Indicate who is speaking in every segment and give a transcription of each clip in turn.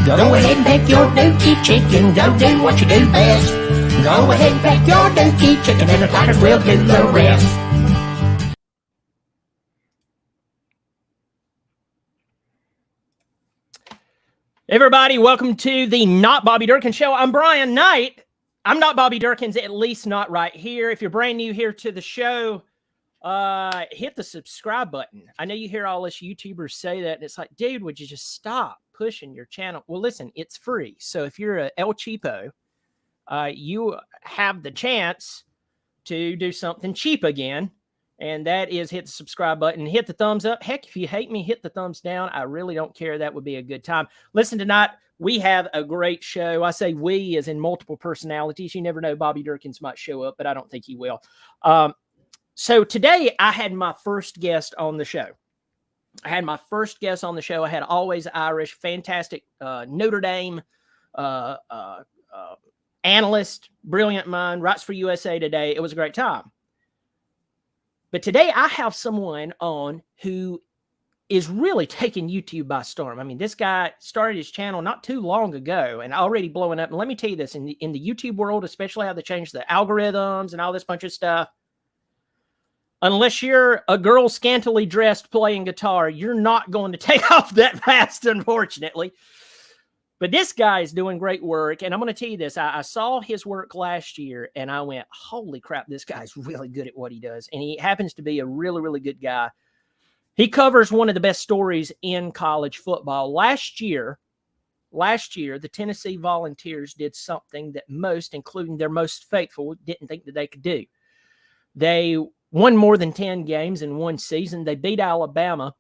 Speaker 1: Go ahead and pick your dookie chicken, go do what you do best. Go ahead and pick your dookie chicken and the Tigers will do the rest.
Speaker 2: Everybody, welcome to the Not Bobby Durkin Show. I'm Brian Knight. I'm not Bobby Durkin's, at least not right here. If you're brand new here to the show, hit the subscribe button. I know you hear all us YouTubers say that, and it's like, dude, would you just stop pushing your channel? Well, listen, it's free. So if you're a El Cheapo, you have the chance to do something cheap again, and that is hit the subscribe button, hit the thumbs up. Heck, if you hate me, hit the thumbs down. I really don't care. That would be a good time. Listen, tonight we have a great show. I say we as in multiple personalities. You never know. Bobby Durkins might show up, but I don't think he will. So today I had my first guest on the show. I had Always Irish, fantastic Notre Dame analyst, brilliant mind, writes for USA Today. It was a great time. But today I have someone on who is really taking YouTube by storm. I mean, this guy started his channel not too long ago and already blowing up. And let me tell you this, in the YouTube world, especially how they changed the algorithms and all this bunch of stuff, unless you're a girl scantily dressed playing guitar, you're not going to take off that fast, unfortunately. But this guy is doing great work. And I'm going to tell you this. I saw his work last year, and I went, holy crap, this guy's really good at what he does. And he happens to be a really, really good guy. He covers one of the best stories in college football. Last year, the Tennessee Volunteers did something that most, including their most faithful, didn't think that they could do. They won more than 10 games in one season. They beat Alabama,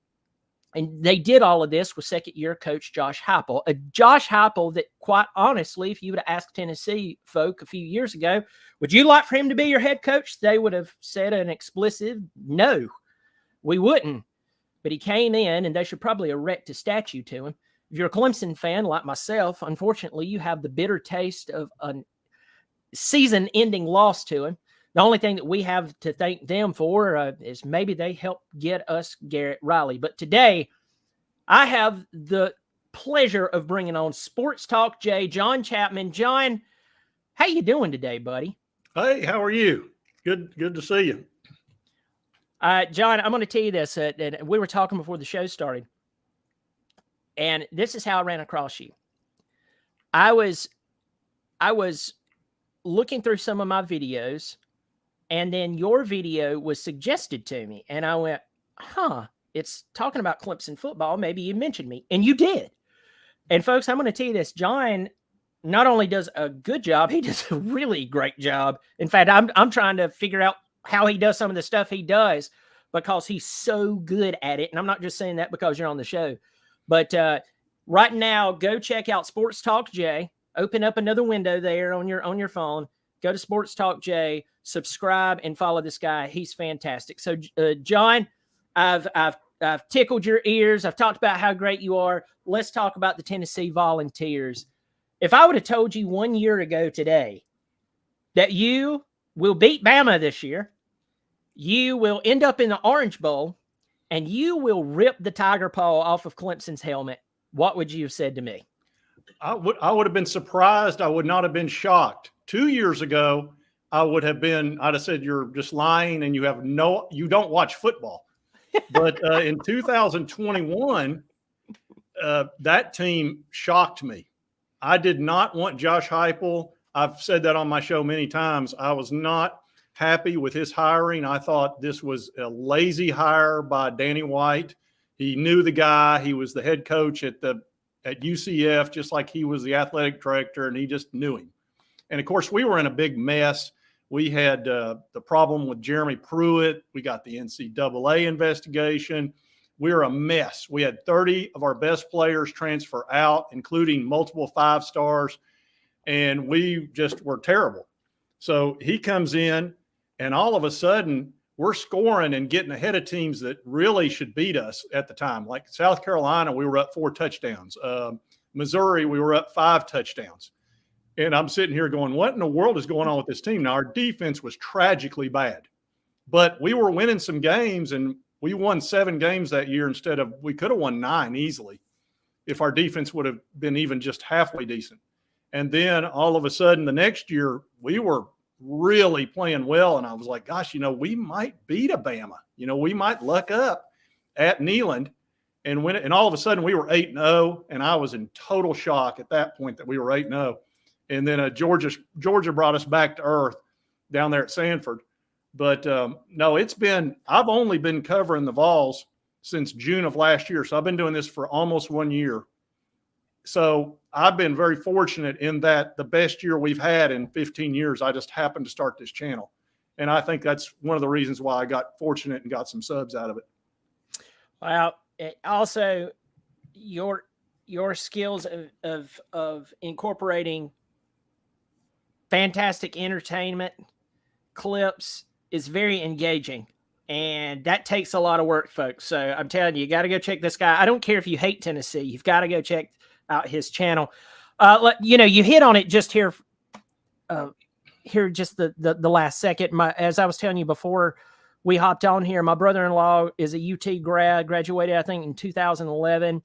Speaker 2: and they did all of this with second-year coach Josh Heupel. Josh Heupel that, quite honestly, if you would have asked Tennessee folk a few years ago, would you like for him to be your head coach? They would have said an explicit no, we wouldn't. But he came in, and they should probably erect a statue to him. If you're a Clemson fan like myself, unfortunately, you have the bitter taste of a season-ending loss to him. The only thing that we have to thank them for is maybe they helped get us Garrett Riley. But today, I have the pleasure of bringing on Sports Talk Jay, John Chapman. John, how you doing today, buddy?
Speaker 3: Hey, how are you? Good to see you.
Speaker 2: John, I'm going to tell you this. We were talking before the show started, and this is how I ran across you. I was looking through some of my videos, and then your video was suggested to me, and I went, it's talking about Clemson football. Maybe you mentioned me, and you did. And folks, I'm going to tell you this. John not only does a good job, he does a really great job. In fact, I'm trying to figure out how he does some of the stuff he does because he's so good at it. And I'm not just saying that because you're on the show. But right now, go check out Sports Talk Jay. Open up another window there on your phone. Go to Sports Talk Jay, subscribe, and follow this guy. He's fantastic. So, John, I've tickled your ears. I've talked about how great you are. Let's talk about the Tennessee Volunteers. If I would have told you 1 year ago today that you will beat Bama this year, you will end up in the Orange Bowl, and you will rip the tiger paw off of Clemson's helmet, what would you have said to me?
Speaker 3: I would have been surprised. I would not have been shocked. 2 years ago, I'd have said you're just lying and you don't watch football. But in 2021, that team shocked me. I did not want Josh Heupel. I've said that on my show many times. I was not happy with his hiring. I thought this was a lazy hire by Danny White. He knew the guy. He was the head coach at UCF, just like he was the athletic director, and he just knew him. And, of course, we were in a big mess. We had the problem with Jeremy Pruitt. We got the NCAA investigation. We were a mess. We had 30 of our best players transfer out, including multiple 5-stars, and we just were terrible. So he comes in, and all of a sudden we're scoring and getting ahead of teams that really should beat us at the time. Like South Carolina, we were up 4 touchdowns. Missouri, we were up 5 touchdowns. And I'm sitting here going, what in the world is going on with this team? Now, our defense was tragically bad, but we were winning some games, and we won 7 games that year we could have won 9 easily. if our defense would have been even just halfway decent. And then all of a sudden the next year we were really playing well. And I was like, gosh, we might beat Alabama. We might luck up at Neyland and win it. And all of a sudden we were 8-0. And I was in total shock at that point that we were 8-0. And then Georgia brought us back to earth down there at Sanford. But no, I've only been covering the Vols since June of last year. So I've been doing this for almost 1 year. So I've been very fortunate in that the best year we've had in 15 years, I just happened to start this channel. And I think that's one of the reasons why I got fortunate and got some subs out of it.
Speaker 2: Well, also your skills of incorporating fantastic entertainment clips is very engaging. And that takes a lot of work, folks. So I'm telling you got to go check this guy. I don't care if you hate Tennessee. You've got to go check out his channel. You hit on it just here just the last second. As I was telling you before we hopped on here, my brother-in-law is a UT grad, graduated, I think, in 2011.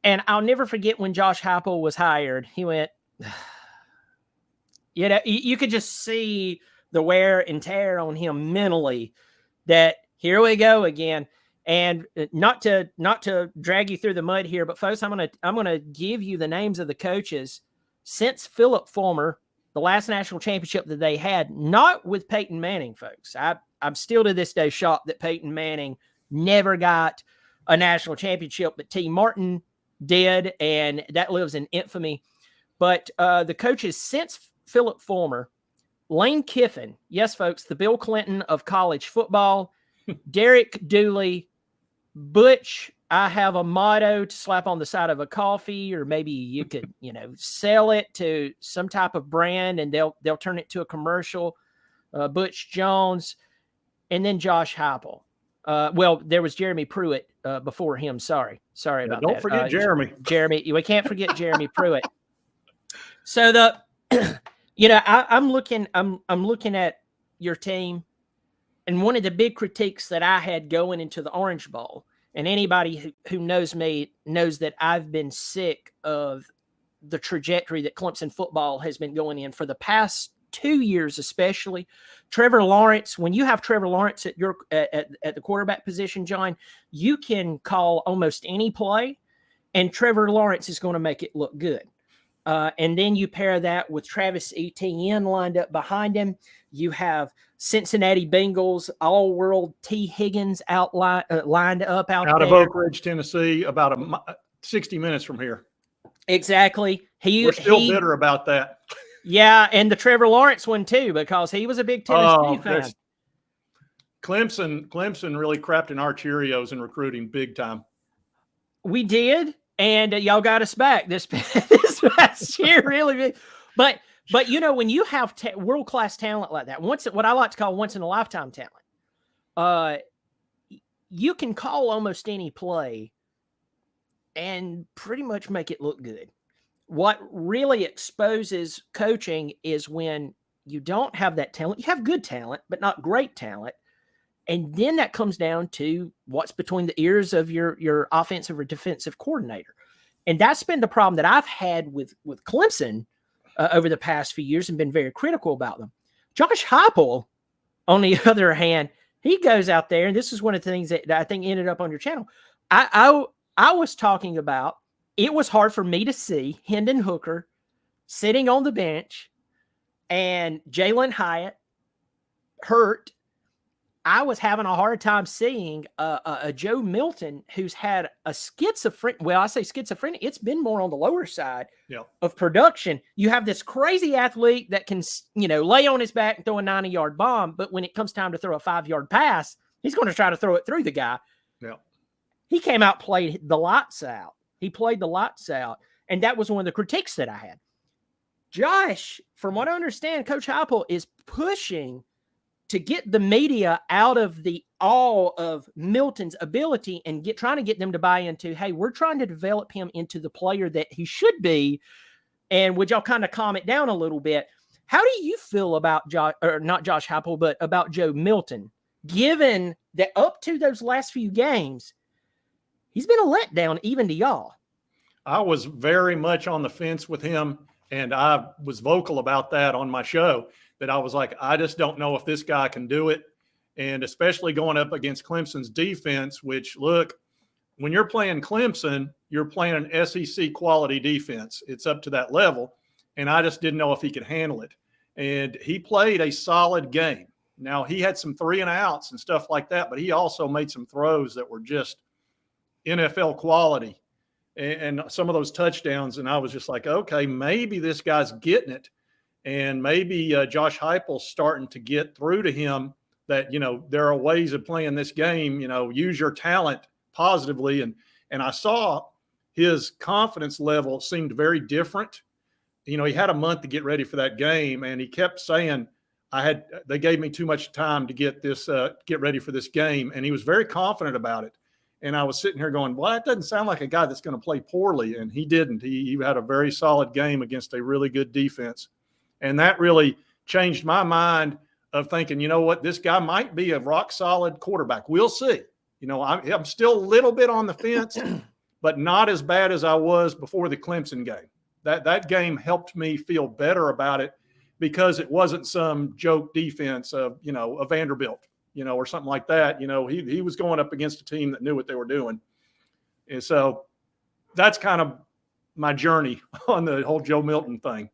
Speaker 2: And I'll never forget when Josh Heupel was hired. He went, you could just see the wear and tear on him mentally that here we go again. And not to drag you through the mud here, but folks, I'm gonna give you the names of the coaches since Philip Fulmer, the last national championship that they had, not with Peyton Manning, folks. I'm still to this day shocked that Peyton Manning never got a national championship, but T. Martin did, and that lives in infamy. But the coaches since Philip Fulmer: Lane Kiffin, yes, folks, the Bill Clinton of college football. Derek Dooley. Butch, I have a motto to slap on the side of a coffee, or maybe you could, sell it to some type of brand and they'll turn it to a commercial. Butch Jones, and then Josh Heupel. Well, there was Jeremy Pruitt before him. Sorry about that.
Speaker 3: Don't forget Jeremy.
Speaker 2: We can't forget Jeremy Pruitt. So I'm looking at your team. And one of the big critiques that I had going into the Orange Bowl, and anybody who knows me knows that I've been sick of the trajectory that Clemson football has been going in for the past 2 years, especially. Trevor Lawrence, when you have Trevor Lawrence at the quarterback position, John, you can call almost any play, and Trevor Lawrence is going to make it look good. And then you pair that with Travis Etienne lined up behind him. You have Cincinnati Bengals all-world T. Higgins lined up out
Speaker 3: of
Speaker 2: there.
Speaker 3: Oak Ridge, Tennessee, about 60 minutes from here.
Speaker 2: Exactly.
Speaker 3: We're still bitter about that.
Speaker 2: Yeah, and the Trevor Lawrence one too, because he was a big Tennessee fan.
Speaker 3: Clemson really crapped in our Cheerios in recruiting big time. We
Speaker 2: did, and y'all got us back this past year, really big. But when you have world-class talent like that, what I like to call once-in-a-lifetime talent, you can call almost any play and pretty much make it look good. What really exposes coaching is when you don't have that talent. You have good talent, but not great talent. And then that comes down to what's between the ears of your offensive or defensive coordinator. And that's been the problem that I've had with Clemson over the past few years and been very critical about them. Josh Heupel, on the other hand, he goes out there, and this is one of the things that I think ended up on your channel. I was talking about, it was hard for me to see Hendon Hooker sitting on the bench and Jalen Hyatt hurt. I was having a hard time seeing a Joe Milton who's had a schizophrenia. Well, I say schizophrenia. It's been more on the lower side of production. You have this crazy athlete that can, lay on his back and throw a 90-yard bomb. But when it comes time to throw a 5-yard pass, he's going to try to throw it through the guy.
Speaker 3: Yeah.
Speaker 2: He came out, played the lights out. He played the lights out. And that was one of the critiques that I had. Josh, from what I understand, Coach Heupel is pushing to get the media out of the awe of Milton's ability and trying to get them to buy into, hey, we're trying to develop him into the player that he should be. And would y'all kind of calm it down a little bit? How do you feel about not Josh Heupel, but about Joe Milton, given that up to those last few games, he's been a letdown even to y'all?
Speaker 3: I was very much on the fence with him, and I was vocal about that on my show, that I was like, I just don't know if this guy can do it. And especially going up against Clemson's defense, which, look, when you're playing Clemson, you're playing an SEC quality defense. It's up to that level. And I just didn't know if he could handle it. And he played a solid game. Now, he had some 3-and-outs and stuff like that, but he also made some throws that were just NFL quality and some of those touchdowns. And I was just like, okay, maybe this guy's getting it. And maybe Josh Heupel's starting to get through to him that, there are ways of playing this game, use your talent positively. And I saw his confidence level seemed very different. He had a month to get ready for that game, and he kept saying, they gave me too much time to get ready for this game. And he was very confident about it. And I was sitting here going, well, that doesn't sound like a guy that's going to play poorly. And he didn't. He had a very solid game against a really good defense. And that really changed my mind of thinking, you know what, this guy might be a rock solid quarterback. We'll see. I'm still a little bit on the fence, but not as bad as I was before the Clemson game. That game helped me feel better about it because it wasn't some joke defense of, a Vanderbilt, or something like that. He was going up against a team that knew what they were doing. And so that's kind of my journey on the whole Joe Milton thing.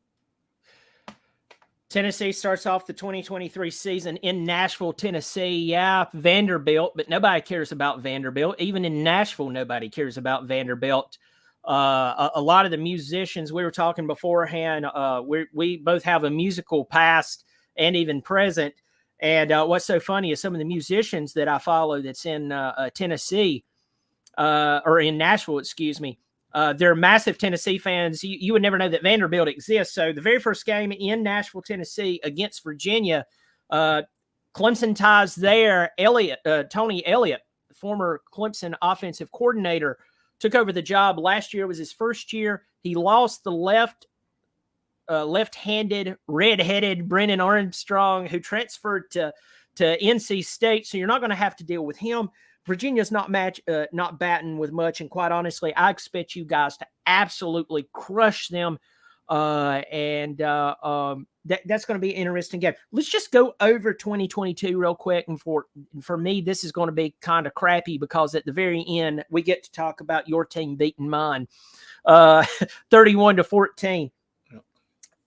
Speaker 2: Tennessee starts off the 2023 season in Nashville, Tennessee. Yeah, Vanderbilt, but nobody cares about Vanderbilt. Even in Nashville, nobody cares about Vanderbilt. A lot of the musicians, we were talking beforehand, we both have a musical past and even present. And what's so funny is some of the musicians that I follow that's in Tennessee, or in Nashville, excuse me, they're massive Tennessee fans. You would never know that Vanderbilt exists. So the very first game in Nashville, Tennessee against Virginia, Clemson ties there. Tony Elliott, former Clemson offensive coordinator, took over the job. Last year was his first year. He lost the left-handed, red-headed Brennan Armstrong, who transferred to NC State. So you're not going to have to deal with him. Virginia's not batting with much, and quite honestly, I expect you guys to absolutely crush them. That's going to be an interesting game. Let's just go over 2022 real quick. And for me, this is going to be kind of crappy because at the very end, we get to talk about your team beating mine, 31-14.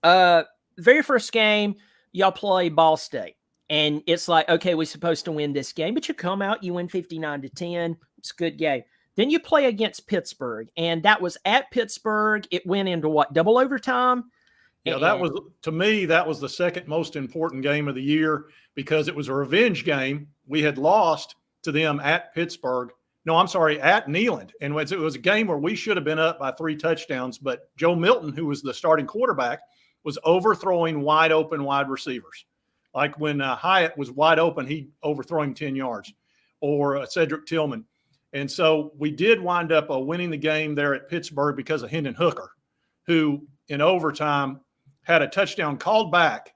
Speaker 2: Very first game, y'all play Ball State. And it's like, okay, we're supposed to win this game, but you come out, you win 59-10. It's a good game. Then you play against Pittsburgh, and that was at Pittsburgh. It went into what, double overtime?
Speaker 3: Yeah, that was, to me, that was the second most important game of the year because it was a revenge game. We had lost to them at Pittsburgh. No, I'm sorry, at Neyland. And it was a game where we should have been up by 3 touchdowns, but Joe Milton, who was the starting quarterback, was overthrowing wide open wide receivers. Like when Hyatt was wide open, he'd overthrow him 10 yards, or Cedric Tillman. And so we did wind up winning the game there at Pittsburgh because of Hendon Hooker, who in overtime had a touchdown called back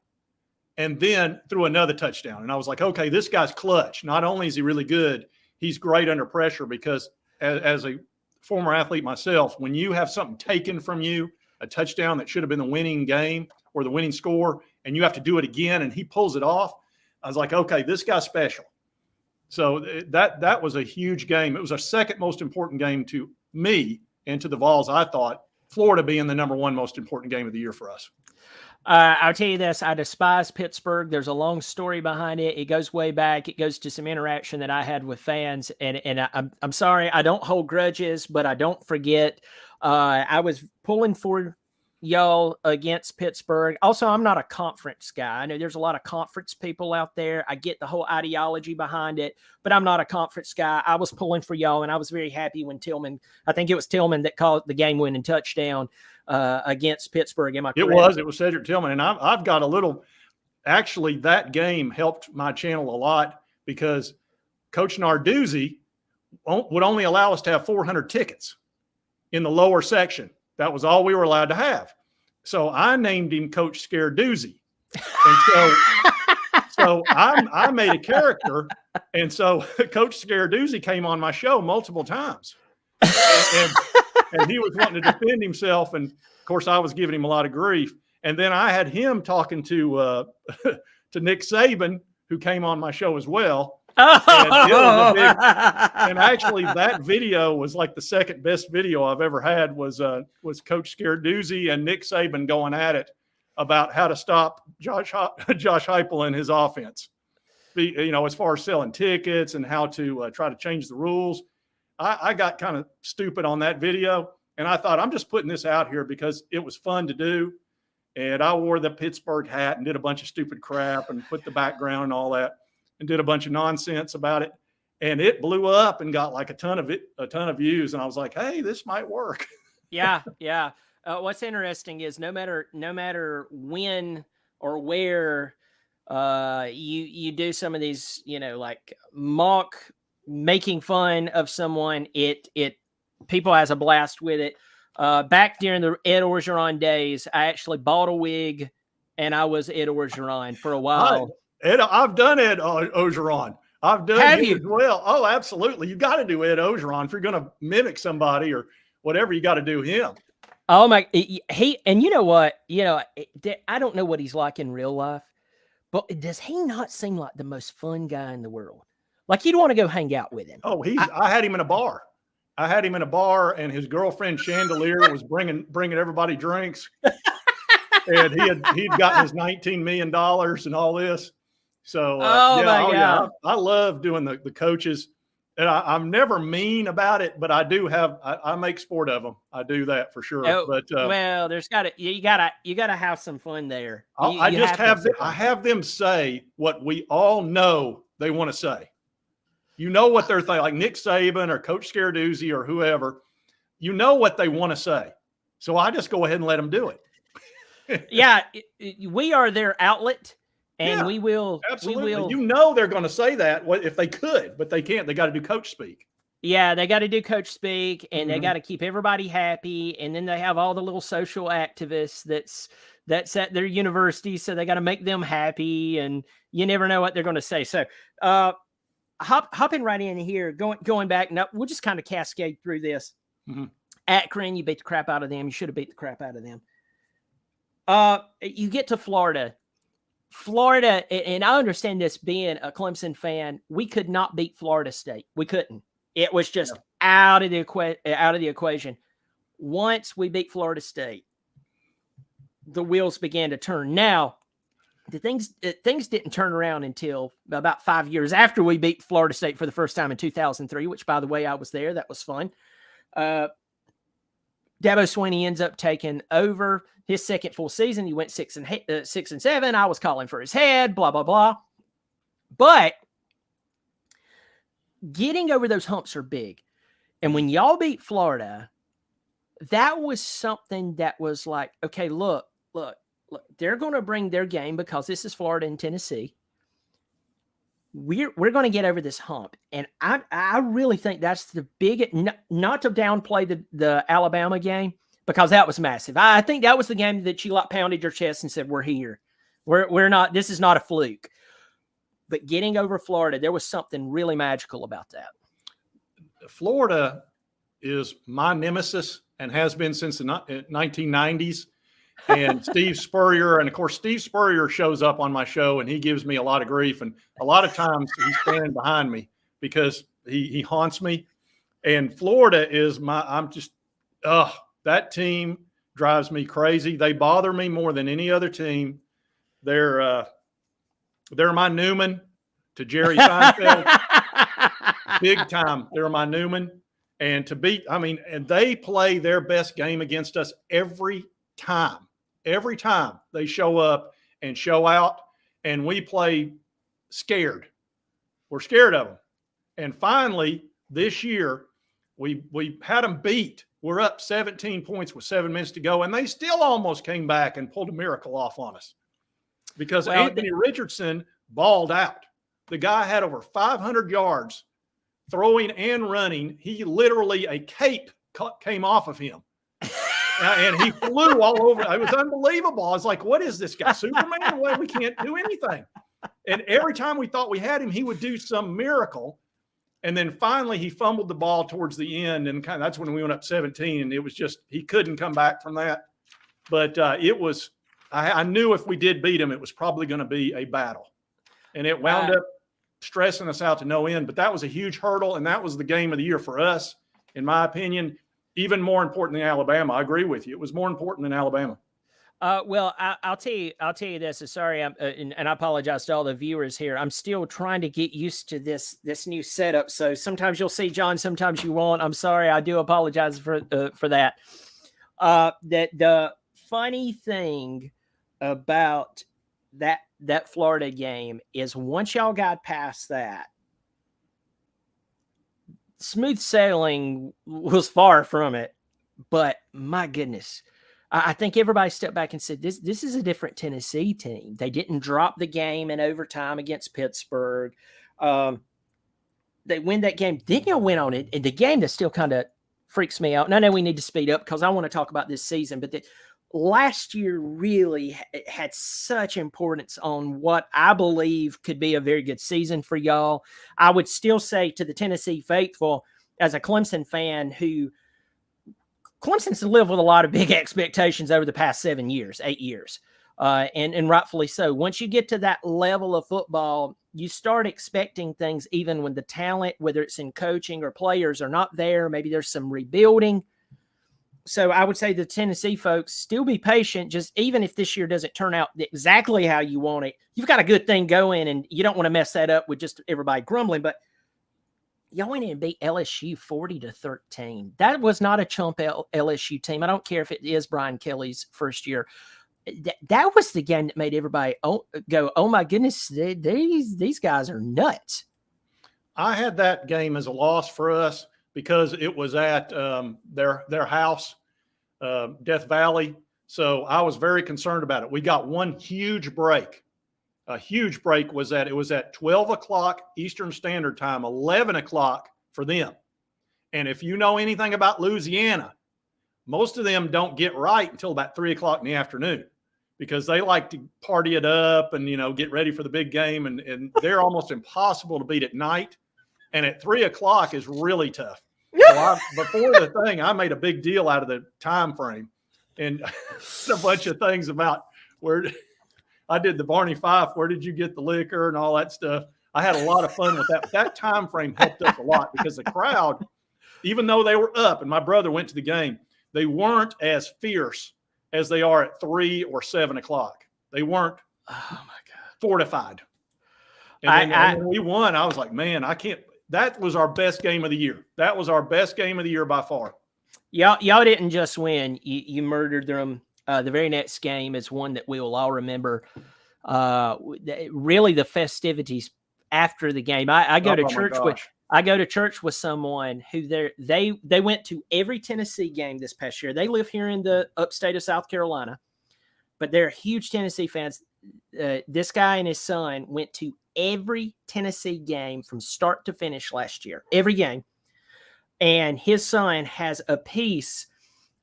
Speaker 3: and then threw another touchdown. And I was like, okay, this guy's clutch. Not only is he really good, he's great under pressure because as a former athlete myself, when you have something taken from you, a touchdown that should have been the winning game or the winning score, and you have to do it again, and he pulls it off, I was like, okay, this guy's special. So that was a huge game. It was our second most important game to me and to the Vols, I thought, Florida being the number 1 most important game of the year for us.
Speaker 2: I'll tell you this, I despise Pittsburgh. There's a long story behind it. It goes way back. It goes to some interaction that I had with fans, and I'm sorry, I don't hold grudges, but I don't forget. I was pulling for y'all against Pittsburgh. Also, I'm not a conference guy. I know there's a lot of conference people out there. I get the whole ideology behind it, but I'm not a conference guy. I was pulling for y'all, and I was very happy when Tillman, I think it was Tillman that called the game-winning touchdown against Pittsburgh. Am I correct?
Speaker 3: It was Cedric Tillman. And I've got a little, actually that game helped my channel a lot because Coach Narduzzi would only allow us to have 400 tickets in the lower section. That was all we were allowed to have. So I named him Coach Scaredoozy. And so I made a character. And so Coach Scaredoozy came on my show multiple times. and he was wanting to defend himself. And of course, I was giving him a lot of grief. And then I had him talking to to Nick Saban, who came on my show as well. And it was a big, and actually that video was like the second best video I've ever had was Coach Scaredoozy and Nick Saban going at it about how to stop Josh Heupel and his offense. As far as selling tickets and how to try to change the rules. I got kind of stupid on that video, and I thought, I'm just putting this out here because it was fun to do. And I wore the Pittsburgh hat and did a bunch of stupid crap and put the background and all that and did a bunch of nonsense about it. And it blew up and got like a ton of views. And I was like, hey, this might work.
Speaker 2: Yeah. What's interesting is no matter when or where you do some of these, like mock making fun of someone, it people has a blast with it. Back during the Ed Orgeron days, I actually bought a wig and I was Ed Orgeron for a while.
Speaker 3: I've done Ed Orgeron. I've done
Speaker 2: Have
Speaker 3: him
Speaker 2: you?
Speaker 3: as well. Oh, absolutely. You got to do Ed Orgeron if you're going to mimic somebody or whatever. You got to do him.
Speaker 2: Oh my! And you know what? I don't know what he's like in real life, but does he not seem like the most fun guy in the world? Like you'd want to go hang out with him.
Speaker 3: Oh, I had him in a bar. I had him in a bar, and his girlfriend Chandelier was bringing everybody drinks, and he'd gotten his $19 million and all this. So, yeah, I love doing the coaches, and I'm never mean about it, but I do I make sport of them. I do that for sure.
Speaker 2: Oh,
Speaker 3: but
Speaker 2: well, you gotta have some fun there.
Speaker 3: I have them say what we all know they want to say. You know what they're thinking, like Nick Saban or Coach Scaredoozy or whoever. You know what they want to say, so I just go ahead and let them do it.
Speaker 2: Yeah, we are their outlet. And we will.
Speaker 3: Absolutely. They're going to say that if they could, but they can't. They got to do coach speak.
Speaker 2: Yeah, they got to do coach speak, and they got to keep everybody happy. And then they have all the little social activists that's at their university, so they got to make them happy. And you never know what they're going to say. So, hopping right in here, going back. Now we'll just kind of cascade through this.
Speaker 3: Mm-hmm.
Speaker 2: Akron, you beat the crap out of them. You should have beat the crap out of them. You get to Florida, and I understand this being a Clemson fan, we could not beat Florida State. We couldn't. It was just out of the equation. Once we beat Florida State, the wheels began to turn. Now, the things didn't turn around until about 5 years after we beat Florida State for the first time in 2003, which, by the way, I was there. That was fun. Dabo Swinney ends up taking over his second full season. He went 6-7. I was calling for his head, blah, blah, blah. But getting over those humps are big. And when y'all beat Florida, that was something that was like, okay, look, they're going to bring their game because this is Florida and Tennessee. We're going to get over this hump. And I really think that's the big, not to downplay the Alabama game, because that was massive. I think that was the game that you pounded your chest and said, we're here. We're not, this is not a fluke. But getting over Florida, there was something really magical about that.
Speaker 3: Florida is my nemesis and has been since the 1990s. And Steve Spurrier, and of course, Steve Spurrier shows up on my show and he gives me a lot of grief. And a lot of times he's standing behind me because he haunts me. And Florida is that team drives me crazy. They bother me more than any other team. They're my Newman to Jerry Seinfeld. Big time. They're my Newman. And and they play their best game against us every time. Every time they show up and show out, and we play scared. We're scared of them. And finally, this year, we had them beat. We're up 17 points with 7 minutes to go, and they still almost came back and pulled a miracle off on us because Anthony Richardson balled out. The guy had over 500 yards throwing and running. He literally, a cape came off of him. And he flew all over. It was unbelievable. I was like, what is this guy, Superman? Well, we can't do anything. And every time we thought we had him, he would do some miracle. And then finally he fumbled the ball towards the end, and that's when we went up 17, and it was just he couldn't come back from that. But I knew if we did beat him, it was probably going to be a battle. And it wound up stressing us out to no end. But that was a huge hurdle, and that was the game of the year for us, in my opinion. Even more important than Alabama. I agree with you. It was more important than Alabama.
Speaker 2: Well, I'll tell you this. Sorry, and I apologize to all the viewers here. I'm still trying to get used to this new setup. So sometimes you'll see John, sometimes you won't. I'm sorry. I do apologize for that. That the funny thing about that Florida game is once y'all got past that, smooth sailing was far from it. But my goodness, I think everybody stepped back and said, this is a different Tennessee team. They didn't drop the game in overtime against Pittsburgh. They win that game. Then you went on it. And the game that still kind of freaks me out. And I know we need to speed up because I want to talk about this season. But last year really had such importance on what I believe could be a very good season for y'all. I would still say to the Tennessee faithful, as a Clemson fan Clemson's lived with a lot of big expectations over the past 8 years, and rightfully so. Once you get to that level of football, you start expecting things even when the talent, whether it's in coaching or players, are not there. Maybe there's some rebuilding. So I would say the Tennessee folks, still be patient. Just even if this year doesn't turn out exactly how you want it, you've got a good thing going, and you don't want to mess that up with just everybody grumbling. But y'all went in and beat LSU 40-13. That was not a chump LSU team. I don't care if it is Brian Kelly's first year. That was the game that made everybody go, oh my goodness, these guys are nuts.
Speaker 3: I had that game as a loss for us because it was at their house, Death Valley. So I was very concerned about it. We got one huge break. A huge break was it was at 12 o'clock Eastern Standard Time, 11 o'clock for them. And if you know anything about Louisiana, most of them don't get right until about 3 o'clock in the afternoon because they like to party it up and, get ready for the big game. And they're almost impossible to beat at night. And at 3 o'clock is really tough. So before the thing, I made a big deal out of the time frame and a bunch of things about where – I did the Barney Fife, where did you get the liquor and all that stuff. I had a lot of fun with that. But that time frame helped us a lot because the crowd, even though they were up and my brother went to the game, they weren't as fierce as they are at 3 or 7 o'clock. They weren't fortified. And then when we won, I was like, man, I can't. That was our best game of the year. That was our best game of the year by far.
Speaker 2: Y'all didn't just win. You murdered them. The very next game is one that we will all remember. Really, the festivities after the game. I go to church with someone who they went to every Tennessee game this past year. They live here in the upstate of South Carolina, but they're huge Tennessee fans. This guy and his son went to every Tennessee game from start to finish last year. Every game, and his son has a piece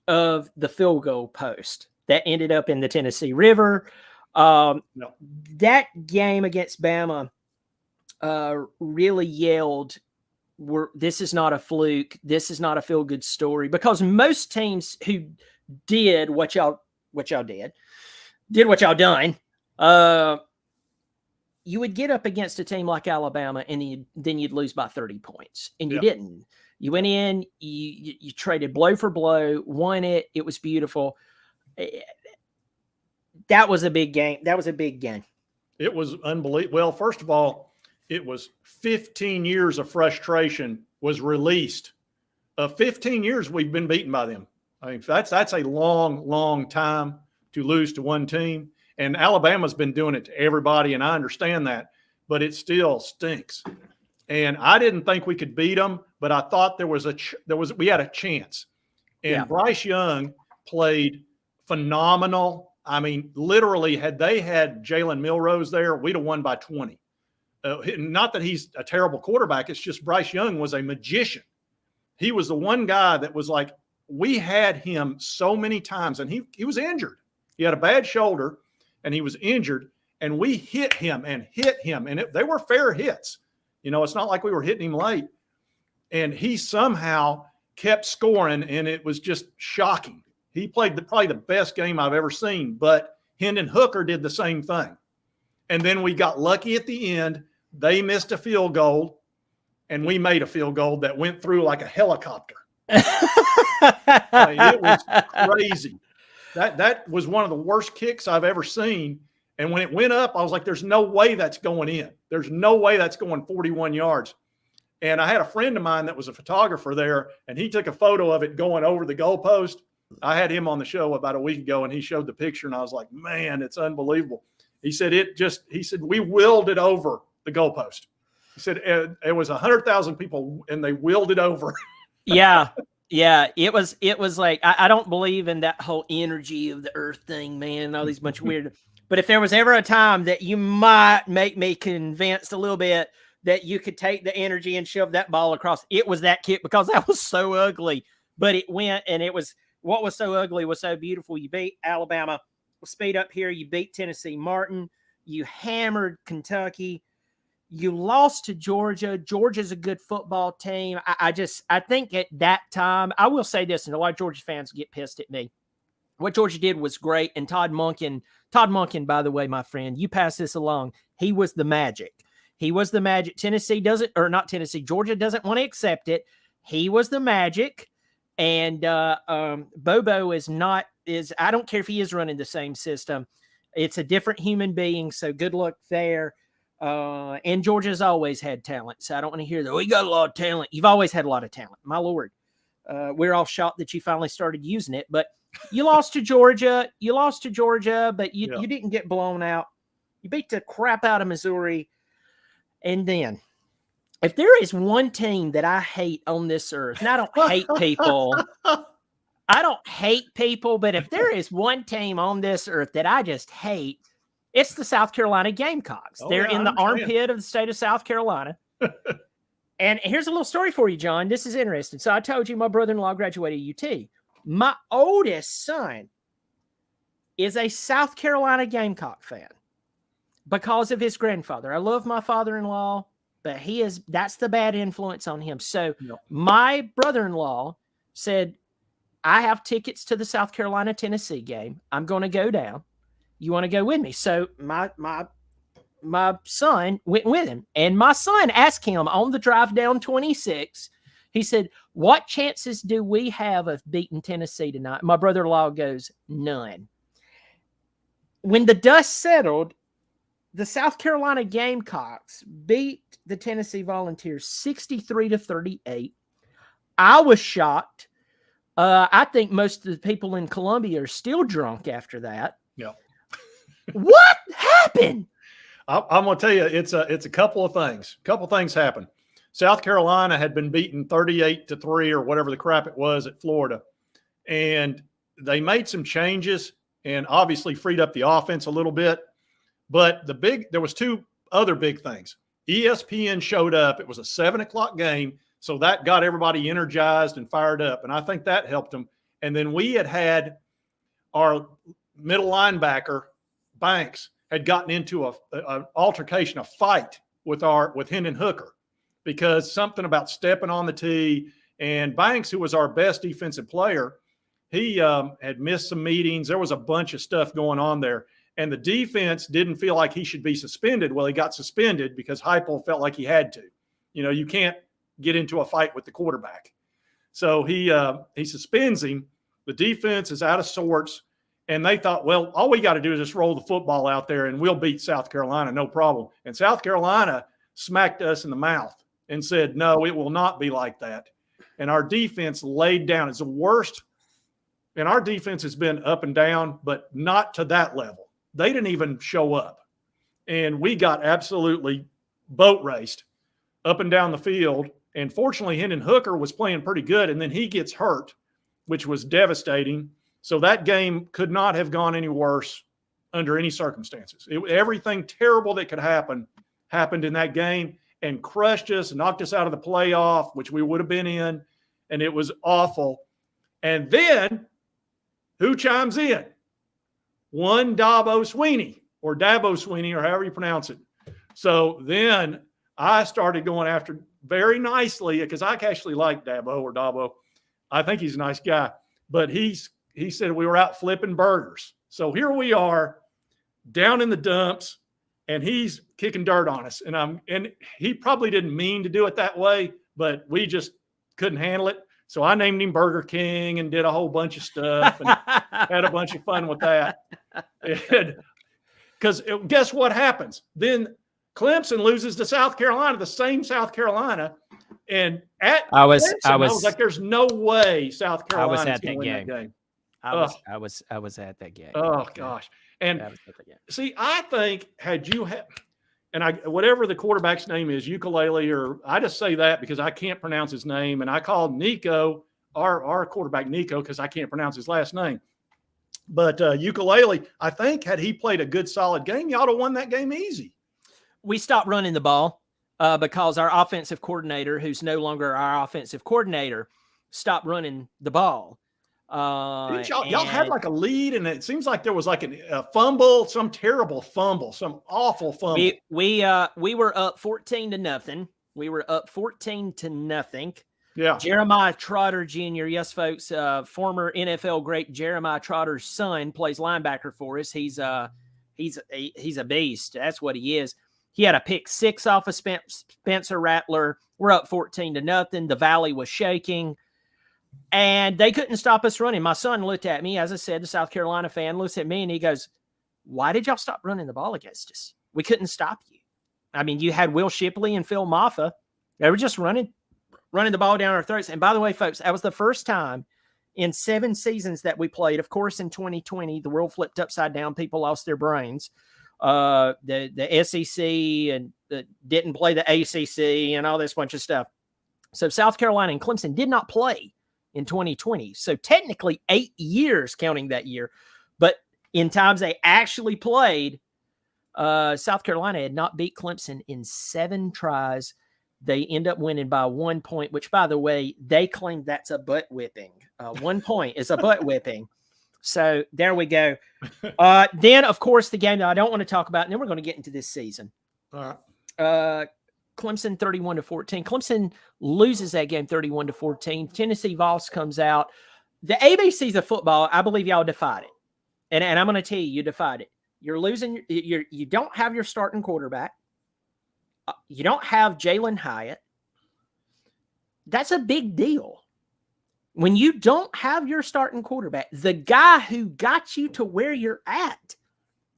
Speaker 2: of the field goal post that ended up in the Tennessee River. That game against Bama really yelled, this is not a fluke. This is not a feel-good story. Because most teams who did what y'all did what y'all done, you would get up against a team like Alabama and then you'd lose by 30 points. And you didn't. You went in, you traded blow for blow, won it. It was beautiful. That was a big game. It was
Speaker 3: unbelievable. Well, first of all, it was 15 years of frustration was released. 15 years we've been beaten by them. I mean, that's a long, long time to lose to one team. And Alabama's been doing it to everybody, and I understand that, but it still stinks. And I didn't think we could beat them, but I thought we had a chance. And Bryce Young played phenomenal. I mean, literally, had they had Jalen Milrose there, we'd have won by 20. Not that he's a terrible quarterback. It's just Bryce Young was a magician. He was the one guy that was like, we had him so many times, and he was injured. He had a bad shoulder, and he was injured, and we hit him, and they were fair hits. It's not like we were hitting him late, and he somehow kept scoring, and it was just shocking. He played probably the best game I've ever seen, but Hendon Hooker did the same thing. And then we got lucky at the end. They missed a field goal, and we made a field goal that went through like a helicopter. It was crazy. That was one of the worst kicks I've ever seen. And when it went up, I was like, there's no way that's going in. There's no way that's going 41 yards. And I had a friend of mine that was a photographer there, and he took a photo of it going over the goalpost. I had him on the show about a week ago, and he showed the picture, and I was like, man, it's unbelievable. He said, we willed it over the goalpost. He said, it was 100,000 people, and they willed it over.
Speaker 2: Yeah. It was like, I don't believe in that whole energy of the earth thing, man, all these bunch of weird. But if there was ever a time that you might make me convinced a little bit that you could take the energy and shove that ball across, it was that kick, because that was so ugly. But it went, and it was, what was so ugly was so beautiful. You beat Alabama, speed up here. You beat Tennessee Martin. You hammered Kentucky. You lost to Georgia. Georgia's a good football team. I think at that time, I will say this, and a lot of Georgia fans get pissed at me. What Georgia did was great. And Todd Monken, by the way, my friend, you pass this along. He was the magic. He was the magic. Georgia doesn't want to accept it. He was the magic. And Bobo I don't care if he is running the same system. It's a different human being. So good luck there. And Georgia's always had talent. So I don't want to hear that. We got a lot of talent. You've always had a lot of talent. My Lord. We're all shocked that you finally started using it, but you lost to Georgia. But you didn't get blown out. You beat the crap out of Missouri. And then, if there is one team that I hate on this earth, and I don't hate people, but if there is one team on this earth that I just hate, it's the South Carolina Gamecocks. They're in the armpit of the state of South Carolina. And here's a little story for you, John. This is interesting. So I told you my brother-in-law graduated at UT. My oldest son is a South Carolina Gamecock fan because of his grandfather. I love my father-in-law, but that's the bad influence on him. So my brother-in-law said, I have tickets to the South Carolina-Tennessee game. I'm going to go down. You want to go with me? So my son went with him. And my son asked him on the drive down 26, he said, what chances do we have of beating Tennessee tonight? My brother-in-law goes, none. When the dust settled, the South Carolina Gamecocks beat the Tennessee Volunteers 63-38. I was shocked. I think most of the people in Columbia are still drunk after that.
Speaker 3: Yeah.
Speaker 2: What happened?
Speaker 3: I'm going to tell you, it's a couple of things. A couple of things happened. South Carolina had been beaten 38-3 or whatever the crap it was at Florida. And they made some changes and obviously freed up the offense a little bit. But there was two other big things. ESPN showed up. It was a 7:00 game. So that got everybody energized and fired up. And I think that helped them. And then we had our middle linebacker, Banks, had gotten into an altercation, a fight with Hendon Hooker, because something about stepping on the tee. And Banks, who was our best defensive player, he had missed some meetings. There was a bunch of stuff going on there. And the defense didn't feel like he should be suspended. Well, he got suspended because Heupel felt like he had to. You can't get into a fight with the quarterback. So he suspends him. The defense is out of sorts. And they thought, well, all we got to do is just roll the football out there and we'll beat South Carolina, no problem. And South Carolina smacked us in the mouth and said, no, it will not be like that. And our defense laid down. It's the worst. And our defense has been up and down, but not to that level. They didn't even show up. And we got absolutely boat raced up and down the field. And fortunately, Hendon Hooker was playing pretty good. And then he gets hurt, which was devastating. So that game could not have gone any worse under any circumstances. Everything terrible that could happen happened in that game and crushed us, knocked us out of the playoff, which we would have been in. And it was awful. And then who chimes in? One Dabo Sweeney or however you pronounce it. So then I started going after very nicely because I actually like Dabo. I think he's a nice guy, but he said we were out flipping burgers. So here we are down in the dumps, and he's kicking dirt on us. And he probably didn't mean to do it that way, but we just couldn't handle it. So I named him Burger King and did a whole bunch of stuff and had a bunch of fun with that. Because guess what happens? Then Clemson loses to South Carolina, the same South Carolina. And at
Speaker 2: I was
Speaker 3: like, there's no way South Carolina is going to win that game.
Speaker 2: I was at that game.
Speaker 3: Oh gosh. And see, I think whatever the quarterback's name is, Ukulele, or I just say that because I can't pronounce his name, and I called Nico, our quarterback Nico, because I can't pronounce his last name. But Ukulele, I think had he played a good solid game, y'all would have won that game easy.
Speaker 2: We stopped running the ball because our offensive coordinator, who's no longer our offensive coordinator, stopped running the ball.
Speaker 3: Y'all had like a lead, and it seems like there was like a fumble, some terrible fumble, some awful fumble.
Speaker 2: We were up 14-0. We were up 14-0.
Speaker 3: Yeah.
Speaker 2: Jeremiah Trotter Jr., yes, folks, former NFL great Jeremiah Trotter's son plays linebacker for us. He's a beast. That's what he is. He had a pick 6 off of Spencer Rattler. We're up 14-0. The Valley was shaking. And they couldn't stop us running. My son looked at me, as I said, the South Carolina fan looks at me and he goes, "Why did y'all stop running the ball against us? We couldn't stop you." I mean, you had Will Shipley and Phil Maffa. They were just running the ball down our throats. And by the way, folks, that was the first time in 7 seasons that we played. Of course, in 2020, the world flipped upside down. People lost their brains. The SEC and didn't play the ACC and all this bunch of stuff. So South Carolina and Clemson did not play in 2020. So technically 8 years counting that year. But in times they actually played, South Carolina had not beat Clemson in 7 tries. They end up winning by 1 point, which, by the way, they claim that's a butt whipping. 1 point is a butt whipping. So there we go. Then, of course, the game that I don't want to talk about, and then we're going to get into this season.
Speaker 3: All right.
Speaker 2: Clemson 31-14. Clemson loses that game 31-14. Tennessee Voss comes out. The ABCs of football, I believe y'all defied it. And I'm going to tell you, you defied it. You're losing. You don't have your starting quarterback. You don't have Jalen Hyatt. That's a big deal. When you don't have your starting quarterback, the guy who got you to where you're at,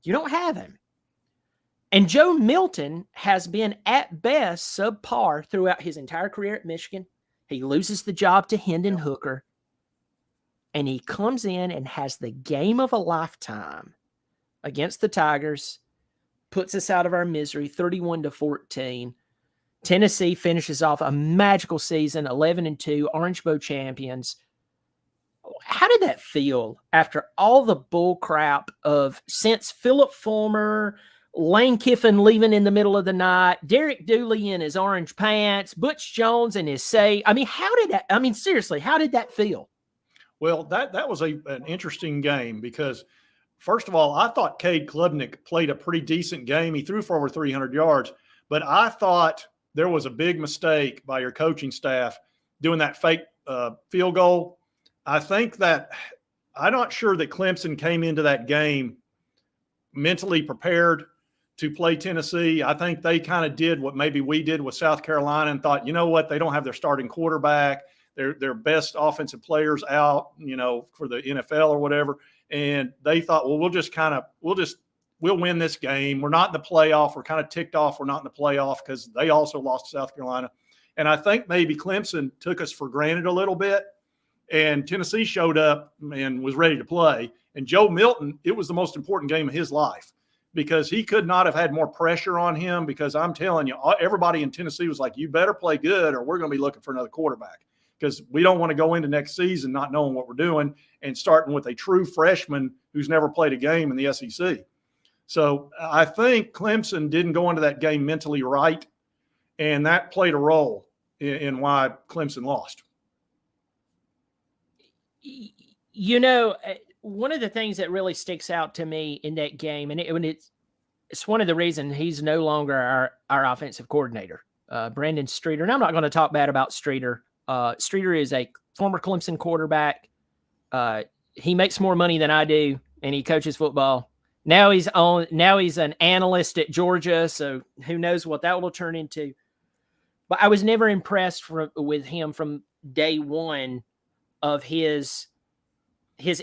Speaker 2: you don't have him. And Joe Milton has been at best subpar throughout his entire career at Michigan. He loses the job to Hendon Hooker. And he comes in and has the game of a lifetime against the Tigers, puts us out of our misery, 31-14. Tennessee finishes off a magical season, 11-2, Orange Bowl champions. How did that feel after all the bull crap of since Philip Fulmer, Lane Kiffin leaving in the middle of the night, Derek Dooley in his orange pants, Butch Jones in his say? I mean, seriously, how did that feel?
Speaker 3: Well, that was an interesting game because, first of all, I thought Cade Klubnik played a pretty decent game. He threw for over 300 yards, but I thought there was a big mistake by your coaching staff doing that fake field goal. I think that I'm not sure that Clemson came into that game mentally prepared to play Tennessee. I think they kind of did what maybe we did with South Carolina and thought, you know what, they don't have their starting quarterback. Their best offensive players out, for the NFL or whatever. And they thought, well, we'll win this game. We're not in the playoff. We're kind of ticked off we're not in the playoff because they also lost to South Carolina. And I think maybe Clemson took us for granted a little bit. And Tennessee showed up and was ready to play. And Joe Milton, it was the most important game of his life because he could not have had more pressure on him because I'm telling you, everybody in Tennessee was like, you better play good or we're going to be looking for another quarterback because we don't want to go into next season not knowing what we're doing and starting with a true freshman who's never played a game in the SEC. So I think Clemson didn't go into that game mentally right, and that played a role in why Clemson lost.
Speaker 2: One of the things that really sticks out to me in that game, and it's one of the reasons he's no longer our offensive coordinator. Brandon Streeter. And I'm not going to talk bad about Streeter. Streeter is a former Clemson quarterback. He makes more money than I do, and he coaches football. Now he's an analyst at Georgia, so who knows what that will turn into. But I was never impressed with him from day one of his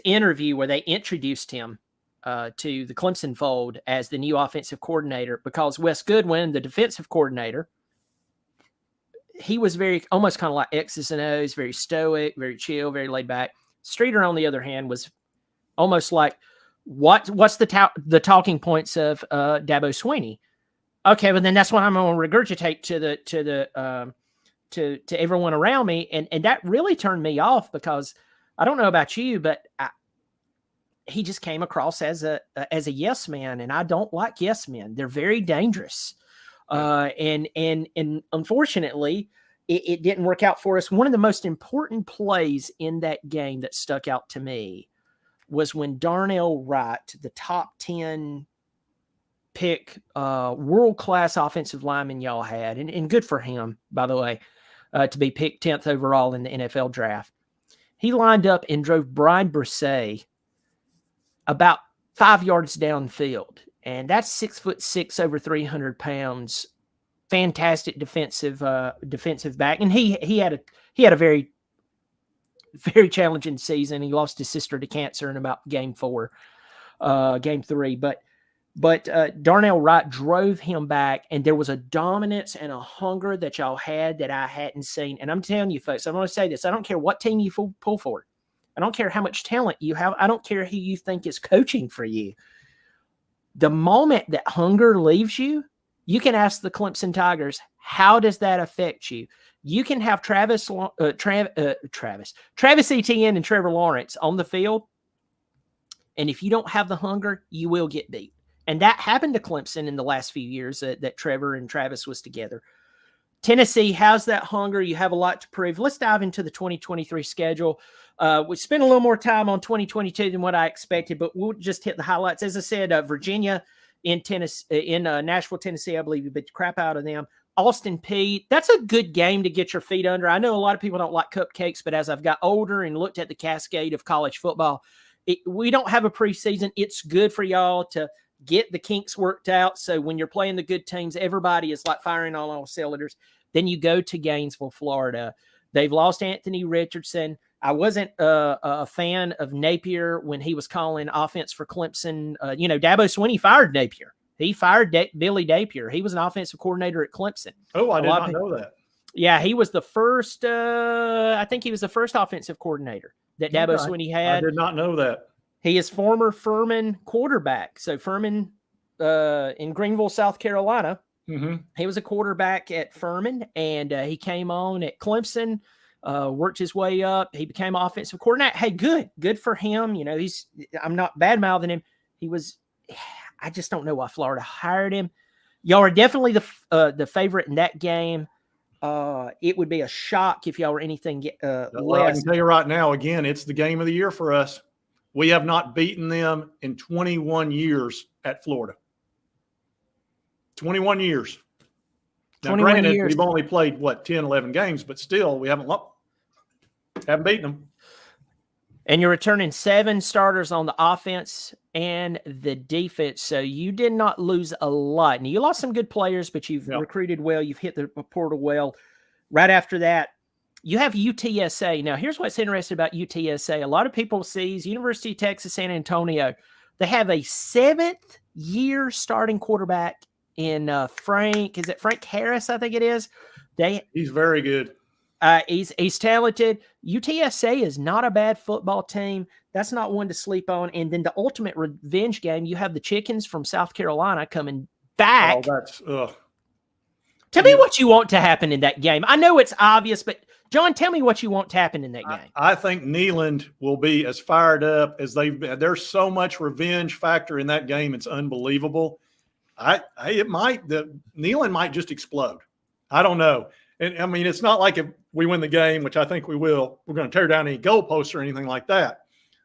Speaker 2: interview where they introduced him to the Clemson fold as the new offensive coordinator, because Wes Goodwin, the defensive coordinator, he was very almost kind of like X's and O's, very stoic, very chill, very laid back. Streeter, on the other hand, was almost like, what's the talking points of Dabo Swinney? Okay, well then that's what I'm going to regurgitate to everyone around me, and that really turned me off, because I don't know about you, but he just came across as a yes man, and I don't like yes men. They're very dangerous, and unfortunately, it didn't work out for us. One of the most important plays in that game that stuck out to me was when Darnell Wright, the top 10 pick, world-class offensive lineman y'all had, and good for him, by the way, to be picked 10th overall in the NFL draft. He lined up and drove Brian Bresee about 5 yards downfield. And that's 6'6", over 300 pounds. Fantastic defensive back. And he had a very, very challenging season. He lost his sister to cancer in about game 3. But Darnell Wright drove him back, and there was a dominance and a hunger that y'all had that I hadn't seen. And I'm telling you, folks, I'm going to say this. I don't care what team you pull for. I don't care how much talent you have. I don't care who you think is coaching for you. The moment that hunger leaves you, you can ask the Clemson Tigers, how does that affect you? You can have Travis Etienne and Trevor Lawrence on the field, and if you don't have the hunger, you will get beat. And that happened to Clemson in the last few years that Trevor and Travis was together. Tennessee has that hunger. You have a lot to prove. Let's dive into the 2023 schedule. We spent a little more time on 2022 than what I expected, but we'll just hit the highlights. As I said, Virginia in Nashville, Tennessee, I believe you beat the crap out of them. Austin Peay, that's a good game to get your feet under. I know a lot of people don't like cupcakes, but as I've got older and looked at the cascade of college football, we don't have a preseason. It's good for y'all to get the kinks worked out. So when you're playing the good teams, everybody is like firing on all cylinders. Then you go to Gainesville, Florida. They've lost Anthony Richardson. I wasn't a fan of Napier when he was calling offense for Clemson. Dabo Swinney fired Napier. He fired Billy Napier. He was an offensive coordinator at Clemson.
Speaker 3: Oh, I did not know that.
Speaker 2: Yeah, he was the first. I think he was the first offensive coordinator that Dabo Swinney had.
Speaker 3: I did not know that.
Speaker 2: He is former Furman quarterback. So Furman in Greenville, South Carolina.
Speaker 3: Mm-hmm. He
Speaker 2: was a quarterback at Furman, and he came on at Clemson. Worked his way up. He became offensive coordinator. Hey, good for him. I'm not bad mouthing him. I just don't know why Florida hired him. Y'all are definitely the favorite in that game. It would be a shock if y'all were anything less.
Speaker 3: I can tell you right now, again, it's the game of the year for us. We have not beaten them in 21 years at Florida. 21 years. Now,
Speaker 2: 21
Speaker 3: granted,
Speaker 2: years.
Speaker 3: we've only played, 10, 11 games, but still, we haven't beaten them.
Speaker 2: And you're returning 7 starters on the offense and the defense, so you did not lose a lot. And you lost some good players, but you've recruited well. You've hit the portal well. Right after that, you have UTSA. Now, here's what's interesting about UTSA. A lot of people sees University of Texas San Antonio. They have a 7th-year starting quarterback in Frank. Is it Frank Harris? I think it is.
Speaker 3: He's very good.
Speaker 2: He's talented. UTSA is not a bad football team. That's not one to sleep on. And then the ultimate revenge game, you have the Chickens from South Carolina coming back.
Speaker 3: Oh, that's
Speaker 2: Tell me what you want to happen in that game. I know it's obvious, but John, tell me what you want to happen in that game.
Speaker 3: I think Neyland will be as fired up as they've been. There's so much revenge factor in that game. It's unbelievable. Neyland might just explode. I don't know. And I mean, it's not like if we win the game, which I think we will, we're going to tear down any goalposts or anything like that.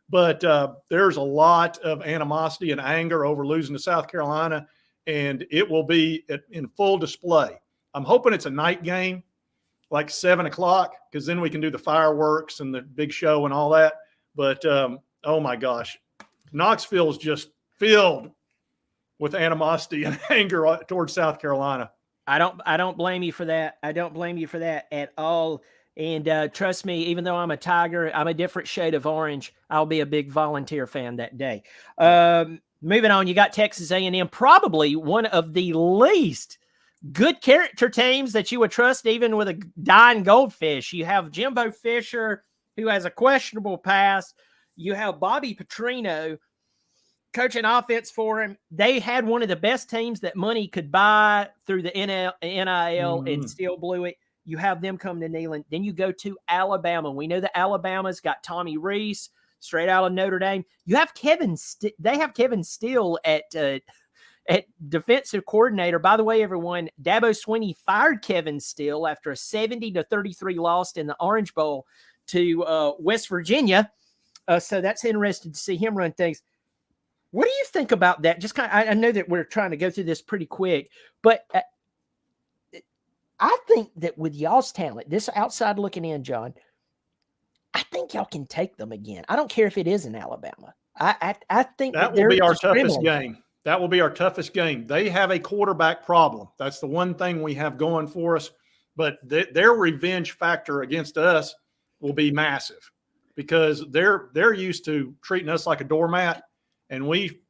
Speaker 3: But there's a lot of animosity and anger over losing to South Carolina, and it will be in full display. I'm hoping it's a night game, like 7 o'clock, because then we can do the fireworks and the big show and all that. But oh my gosh, Knoxville is just filled with animosity and anger towards South Carolina.
Speaker 2: I don't blame you for that. I don't blame you for that at all. And trust me, even though I'm a Tiger, I'm a different shade of orange. I'll be a big Volunteer fan that day. Moving on, you got Texas A&M, probably one of the least good character teams that you would trust, even with a dying goldfish. You have Jimbo Fisher, who has a questionable past. You have Bobby Petrino coaching offense for him. They had one of the best teams that money could buy through the NIL and still blew it. You have them come to Neyland. Then you go to Alabama. We know that Alabama's got Tommy Rees straight out of Notre Dame. You have they have Kevin Steele at defensive coordinator. By the way, everyone, Dabo Swinney fired Kevin Steele after a 70-33 loss in the Orange Bowl to West Virginia. So that's interesting to see him run things. What do you think about that? Just I know that we're trying to go through this pretty quick, but I think that with y'all's talent, this outside looking in, John, I think y'all can take them again. I don't care if it is in Alabama. I think
Speaker 3: that will be our toughest game. That will be our toughest game. They have a quarterback problem. That's the one thing we have going for us. But their revenge factor against us will be massive because they're used to treating us like a doormat. And we,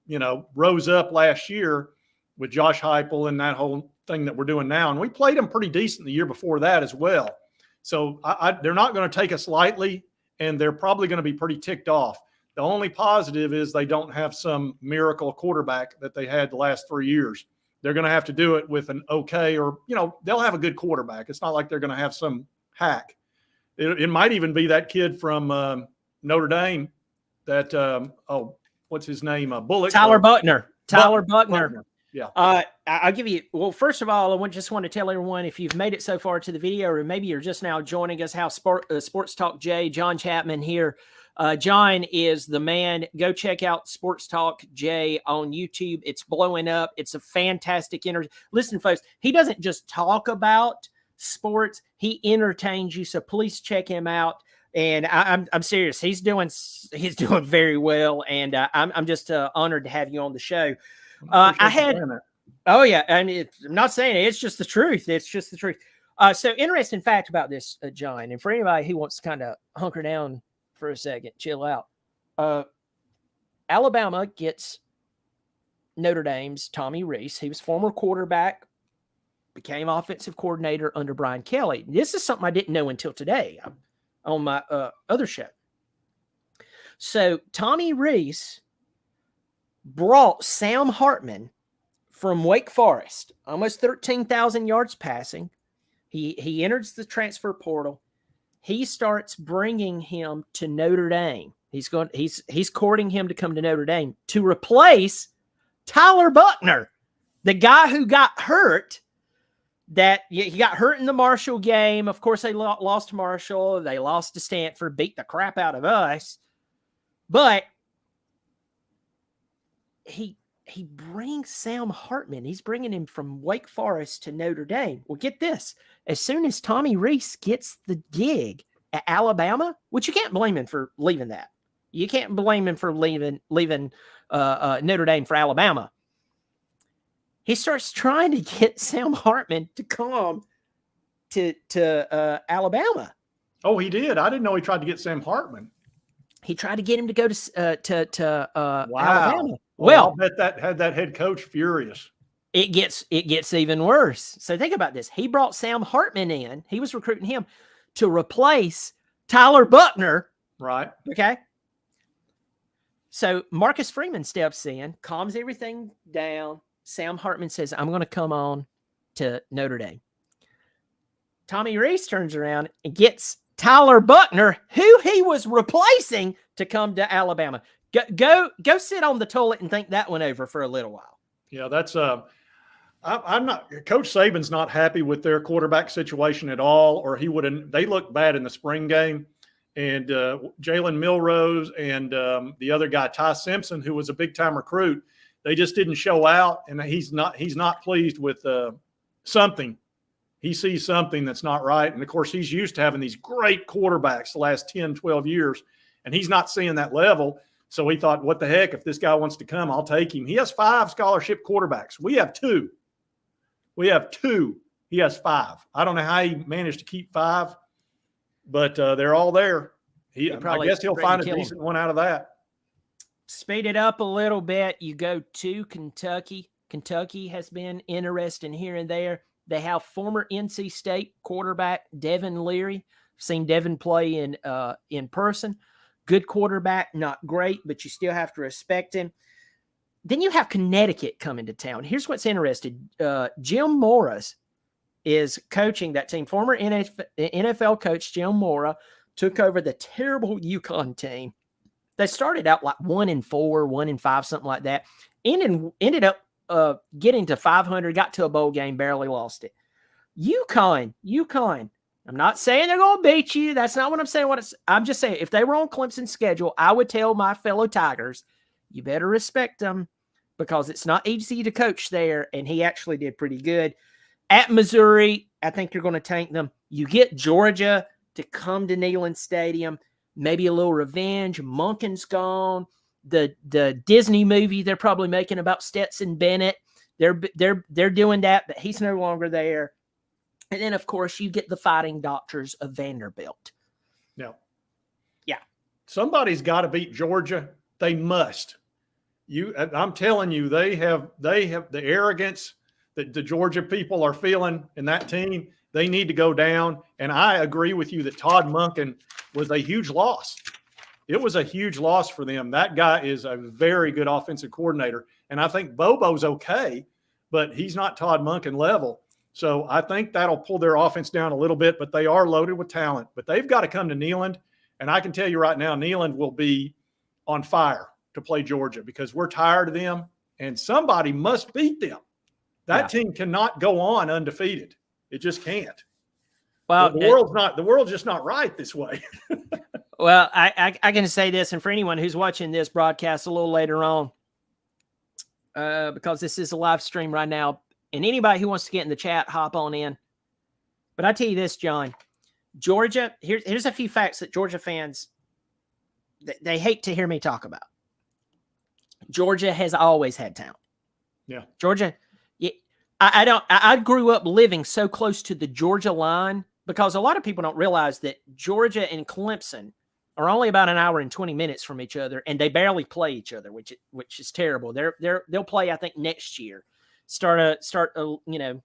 Speaker 3: rose up last year with Josh Heupel and that whole thing that we're doing now. And we played them pretty decent the year before that as well. So they're not going to take us lightly, and they're probably going to be pretty ticked off. The only positive is they don't have some miracle quarterback that they had the last 3 years. They're going to have to do it with an okay, or, they'll have a good quarterback. It's not like they're going to have some hack. It might even be that kid from Notre Dame that, what's his name? Bullock.
Speaker 2: Tyler Buckner. Tyler Buckner.
Speaker 3: Yeah.
Speaker 2: I'll give you, well, first of all, just want to tell everyone, if you've made it so far to the video, or maybe you're just now joining us, how Sports Talk Jay, John Chapman here. John is the man. Go check out Sports Talk Jay on YouTube. It's blowing up. It's a fantastic interview. Listen, folks, he doesn't just talk about sports. He entertains you. So please check him out. And I'm serious. He's doing very well. And I'm just honored to have you on the show. Oh yeah. And I'm not saying it. It's just the truth. It's just the truth. So interesting fact about this, John, and for anybody who wants to kind of hunker down for a second, chill out. Alabama gets Notre Dame's Tommy Rees. He was former quarterback, became offensive coordinator under Brian Kelly. This is something I didn't know until today on my other show. So Tommy Rees brought Sam Hartman from Wake Forest, almost 13,000 yards passing. He enters the transfer portal. He starts bringing him to Notre Dame. He's courting him to come to Notre Dame to replace Tyler Buckner, the guy who got hurt. He got hurt in the Marshall game. Of course, they lost to Marshall. They lost to Stanford, beat the crap out of us. But he brings Sam Hartman. He's bringing him from Wake Forest to Notre Dame. Well, get this. As soon as Tommy Rees gets the gig at Alabama, which you can't blame him for leaving that. You can't blame him for leaving Notre Dame for Alabama. He starts trying to get Sam Hartman to come to Alabama.
Speaker 3: Oh, he did. I didn't know he tried to get Sam Hartman.
Speaker 2: He tried to get him to go to
Speaker 3: wow.
Speaker 2: Alabama.
Speaker 3: Well, I'll bet that had that head coach furious.
Speaker 2: It gets even worse. So think about this. He brought Sam Hartman in. He was recruiting him to replace Tyler Buckner.
Speaker 3: Right.
Speaker 2: Okay. So Marcus Freeman steps in, calms everything down. Sam Hartman says, I'm going to come on to Notre Dame. Tommy Rees turns around and gets Tyler Buckner, who he was replacing, to come to Alabama. Go sit on the toilet and think that one over for a little while.
Speaker 3: Yeah, that's I'm not. Coach Saban's not happy with their quarterback situation at all, or he wouldn't. They looked bad in the spring game, and Jalen Milrose and the other guy Ty Simpson, who was a big time recruit, they just didn't show out, and he's not pleased with something He sees something that's not right. And of course, he's used to having these great quarterbacks the last 10, 12 years, and he's not seeing that level. So he thought, what the heck? If this guy wants to come, I'll take him. He has 5 scholarship quarterbacks. We have 2. He has 5. I don't know how he managed to keep 5, but they're all there. I guess he'll find a decent one out of that.
Speaker 2: Speed it up a little bit. You go to Kentucky. Kentucky has been interesting here and there. They have former NC State quarterback Devin Leary. I've seen Devin play in person. Good quarterback, not great, but you still have to respect him. Then you have Connecticut coming to town. Here's what's interesting. Jim Morris is coaching that team. Former NFL coach Jim Mora took over the terrible UConn team. They started out like 1-4, 1-5, something like that. Ended up getting to 500, got to a bowl game, barely lost it. UConn. I'm not saying they're going to beat you. That's not what I'm saying. I'm just saying if they were on Clemson's schedule, I would tell my fellow Tigers, you better respect them because it's not easy to coach there, and he actually did pretty good. At Missouri, I think you're going to tank them. You get Georgia to come to Neyland Stadium, maybe a little revenge. Monken's gone. The Disney movie they're probably making about Stetson Bennett, they're doing that, but he's no longer there. And then, of course, you get the Fighting Doctors of Vanderbilt.
Speaker 3: Yeah.
Speaker 2: Yeah.
Speaker 3: Somebody's got to beat Georgia. They must. I'm telling you, they have the arrogance that the Georgia people are feeling in that team. They need to go down. And I agree with you that Todd Monken was a huge loss. It was a huge loss for them. That guy is a very good offensive coordinator. And I think Bobo's okay, but he's not Todd Monken level. So I think that'll pull their offense down a little bit, but they are loaded with talent. But they've got to come to Neyland. And I can tell you right now, Neyland will be on fire to play Georgia because we're tired of them, and somebody must beat them. That team cannot go on undefeated. It just can't.
Speaker 2: Well,
Speaker 3: the world's just not right this way.
Speaker 2: Well, I can say this, and for anyone who's watching this broadcast a little later on, because this is a live stream right now, and anybody who wants to get in the chat, hop on in. But I tell you this, John, Georgia, here's a few facts that Georgia fans, they hate to hear me talk about. Georgia has always had talent.
Speaker 3: Yeah.
Speaker 2: Georgia, I grew up living so close to the Georgia line because a lot of people don't realize that Georgia and Clemson are only about an hour and 20 minutes from each other, and they barely play each other, which is terrible. They'll play, I think, next year. Start a little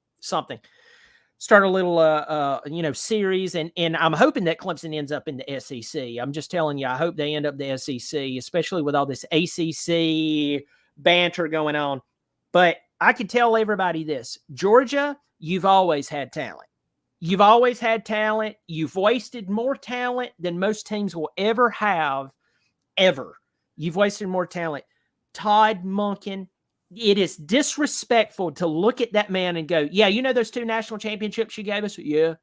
Speaker 2: series, and I'm hoping that Clemson ends up in the SEC. I'm just telling you, I hope they end up the SEC, especially with all this ACC banter going on. But I can tell everybody this: Georgia, you've always had talent. You've always had talent. You've wasted more talent than most teams will ever have, ever. You've wasted more talent. Todd Monken, it is disrespectful to look at that man and go, yeah, you know those 2 national championships you gave us? Yeah.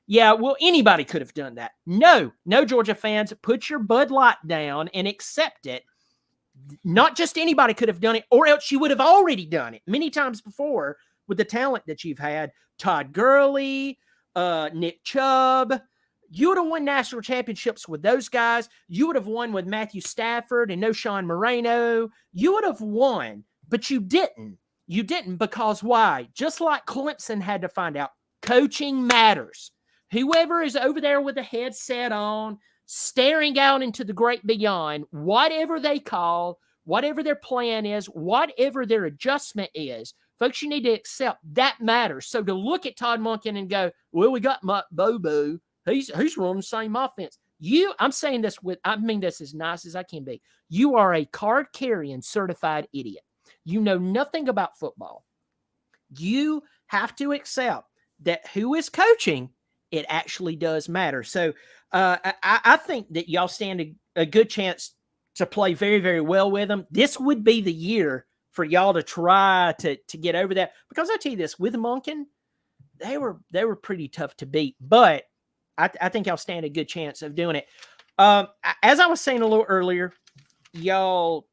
Speaker 2: Yeah, well, anybody could have done that. No, Georgia fans, put your Bud Light down and accept it. Not just anybody could have done it, or else you would have already done it many times before with the talent that you've had. Todd Gurley, Nick Chubb. You would have won national championships with those guys. You would have won with Matthew Stafford and no Sean Moreno. You would have won, but you didn't. You didn't because why? Just like Clemson had to find out, coaching matters. Whoever is over there with a headset on, staring out into the great beyond, whatever they call, whatever their plan is, whatever their adjustment is, folks, you need to accept that matters. So to look at Todd Monken and go, well, we got Bobo. He's running the same offense. I'm saying this I mean this as nice as I can be. You are a card-carrying certified idiot. You know nothing about football. You have to accept that who is coaching, it actually does matter. So I think that y'all stand a good chance to play very, very well with them. This would be the year for y'all to try to get over that. Because I tell you this, with Monken, they were pretty tough to beat. But I think y'all stand a good chance of doing it. As I was saying a little earlier, y'all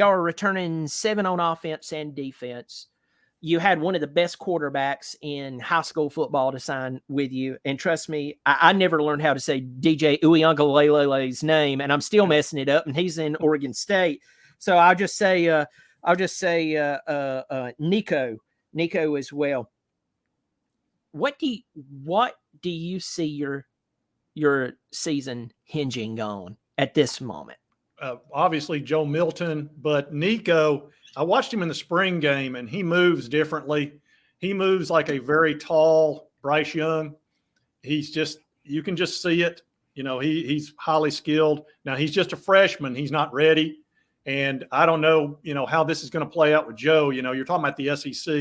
Speaker 2: are returning 7 on offense and defense. you had one of the best quarterbacks in high school football to sign with you. And trust me, I never learned how to say DJ Uiagalelele's name, and I'm still messing it up. And he's in Oregon State, so I'll just say Nico as well. What do you see your season hinging on at this moment?
Speaker 3: Obviously Joe Milton, but Nico, I watched him in the spring game and he moves differently. He moves like a very tall Bryce Young. You can just see it. He's highly skilled. Now he's just a freshman. He's not ready. And I don't know, how this is going to play out with Joe. You're talking about the SEC.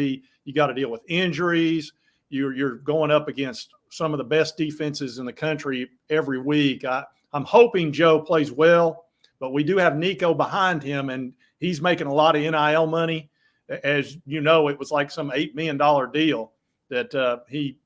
Speaker 3: You got to deal with injuries. You're going up against some of the best defenses in the country every week. I'm hoping Joe plays well. But we do have Nico behind him, and he's making a lot of NIL money. As you know, it was like some $8 million deal that he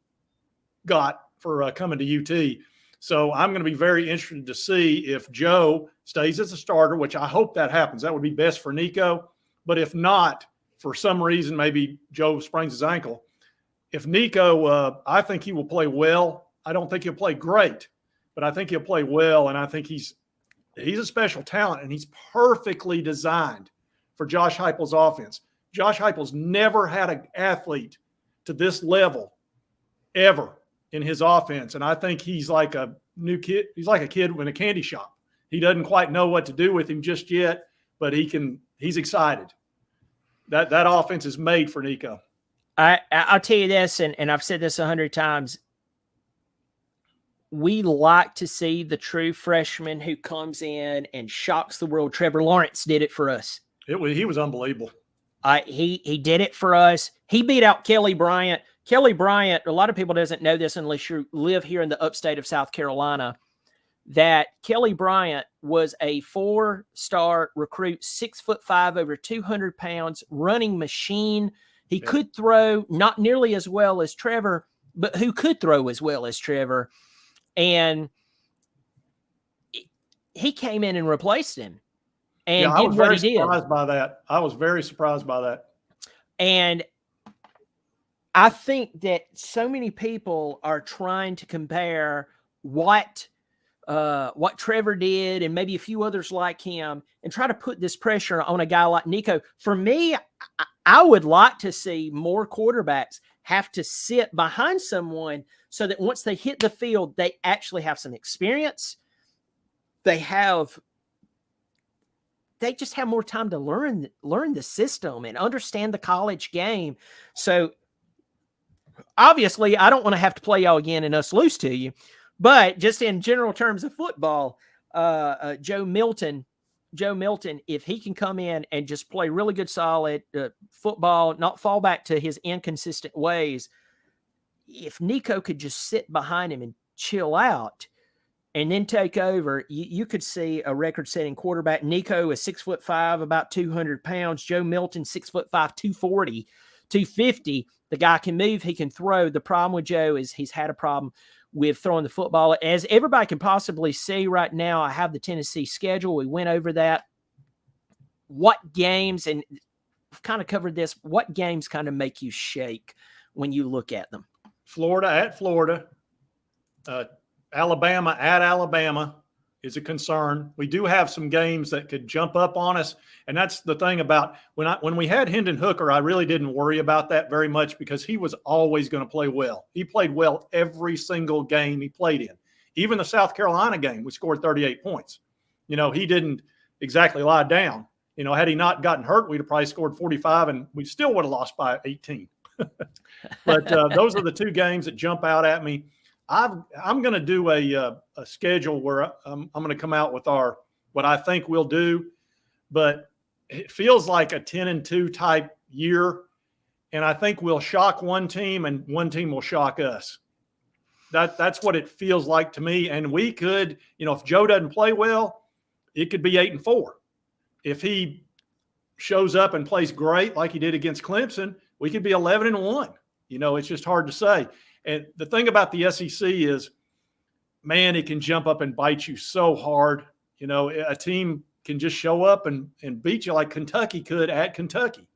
Speaker 3: got for coming to UT. So I'm going to be very interested to see if Joe stays as a starter, which I hope that happens. That would be best for Nico. But if not, for some reason, maybe Joe sprains his ankle. If Nico, I think he will play well. I don't think he'll play great, but I think he'll play well, and I think he's a special talent, and he's perfectly designed for Josh Heupel's offense. Josh Heupel's never had an athlete to this level ever in his offense, and I think he's like a new kid. He's like a kid in a candy shop. He doesn't quite know what to do with him just yet, but he's excited. That offense is made for Nico.
Speaker 2: I'll tell you this, and I've said this 100 times. We like to see the true freshman who comes in and shocks the world. Trevor Lawrence did it for us.
Speaker 3: He was unbelievable.
Speaker 2: He did it for us. He beat out Kelly Bryant. Kelly Bryant, a lot of people doesn't know this unless you live here in the upstate of South Carolina, that Kelly Bryant was a 4-star recruit, 6'5", over 200 pounds, running machine. He could throw not nearly as well as Trevor, but who could throw as well as Trevor. And he came in and replaced him and did what he did.
Speaker 3: I was very surprised by that.
Speaker 2: And I think that so many people are trying to compare what Trevor did and maybe a few others like him and try to put this pressure on a guy like Nico. For me, I would like to see more quarterbacks have to sit behind someone so that once they hit the field, they actually have some experience. They just have more time to learn the system and understand the college game. So obviously I don't want to have to play y'all again and us lose to you, but just in general terms of football, Joe Milton, if he can come in and just play really good, solid football, not fall back to his inconsistent ways, if Nico could just sit behind him and chill out and then take over, you could see a record-setting quarterback. Nico is 6'5", about 200 pounds. Joe Milton, 6'5", 240, 250. The guy can move. He can throw. The problem with Joe is he's had a problem with throwing the football. As everybody can possibly see right now, I have the Tennessee schedule. We went over that. What games, and we've kind of covered this, what games kind of make you shake when you look at them?
Speaker 3: Florida at Florida. Alabama at Alabama is a concern. We do have some games that could jump up on us. And that's the thing about when we had Hendon Hooker, I really didn't worry about that very much because he was always going to play well. He played well every single game he played in. Even the South Carolina game, we scored 38 points. He didn't exactly lie down. Had he not gotten hurt, we'd have probably scored 45 and we still would have lost by 18. But those are the two games that jump out at me. I'm going to do a schedule where I'm going to come out with what I think we'll do, but it feels like a 10-2 type year, and I think we'll shock one team and one team will shock us. That's what it feels like to me. And we could, if Joe doesn't play well, it could be 8-4. If he shows up and plays great like he did against Clemson, we could be 11-1. It's just hard to say. And the thing about the SEC is, man, it can jump up and bite you so hard. A team can just show up and beat you like Kentucky could at Kentucky.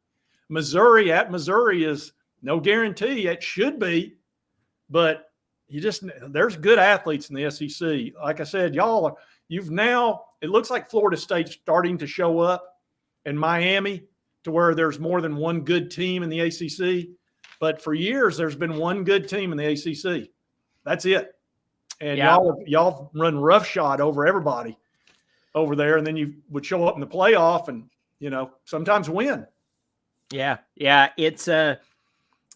Speaker 3: Missouri at Missouri is no guarantee. It should be, but there's good athletes in the SEC. Like I said, it looks like Florida State's starting to show up, and Miami, to where there's more than one good team in the ACC. But for years, there's been one good team in the ACC. That's it. And y'all run roughshod over everybody over there, and then you would show up in the playoff and, sometimes win.
Speaker 2: Yeah. It's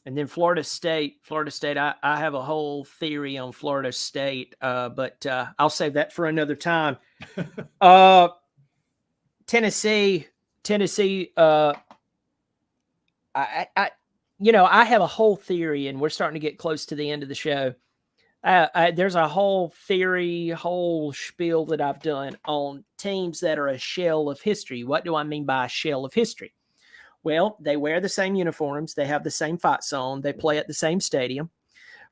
Speaker 2: and then Florida State, I have a whole theory on Florida State, but I'll save that for another time. Tennessee, I have a whole theory, and we're starting to get close to the end of the show. There's a whole theory, whole spiel that I've done on teams that are a shell of history. What do I mean by a shell of history? Well, they wear the same uniforms. They have the same fight song. They play at the same stadium.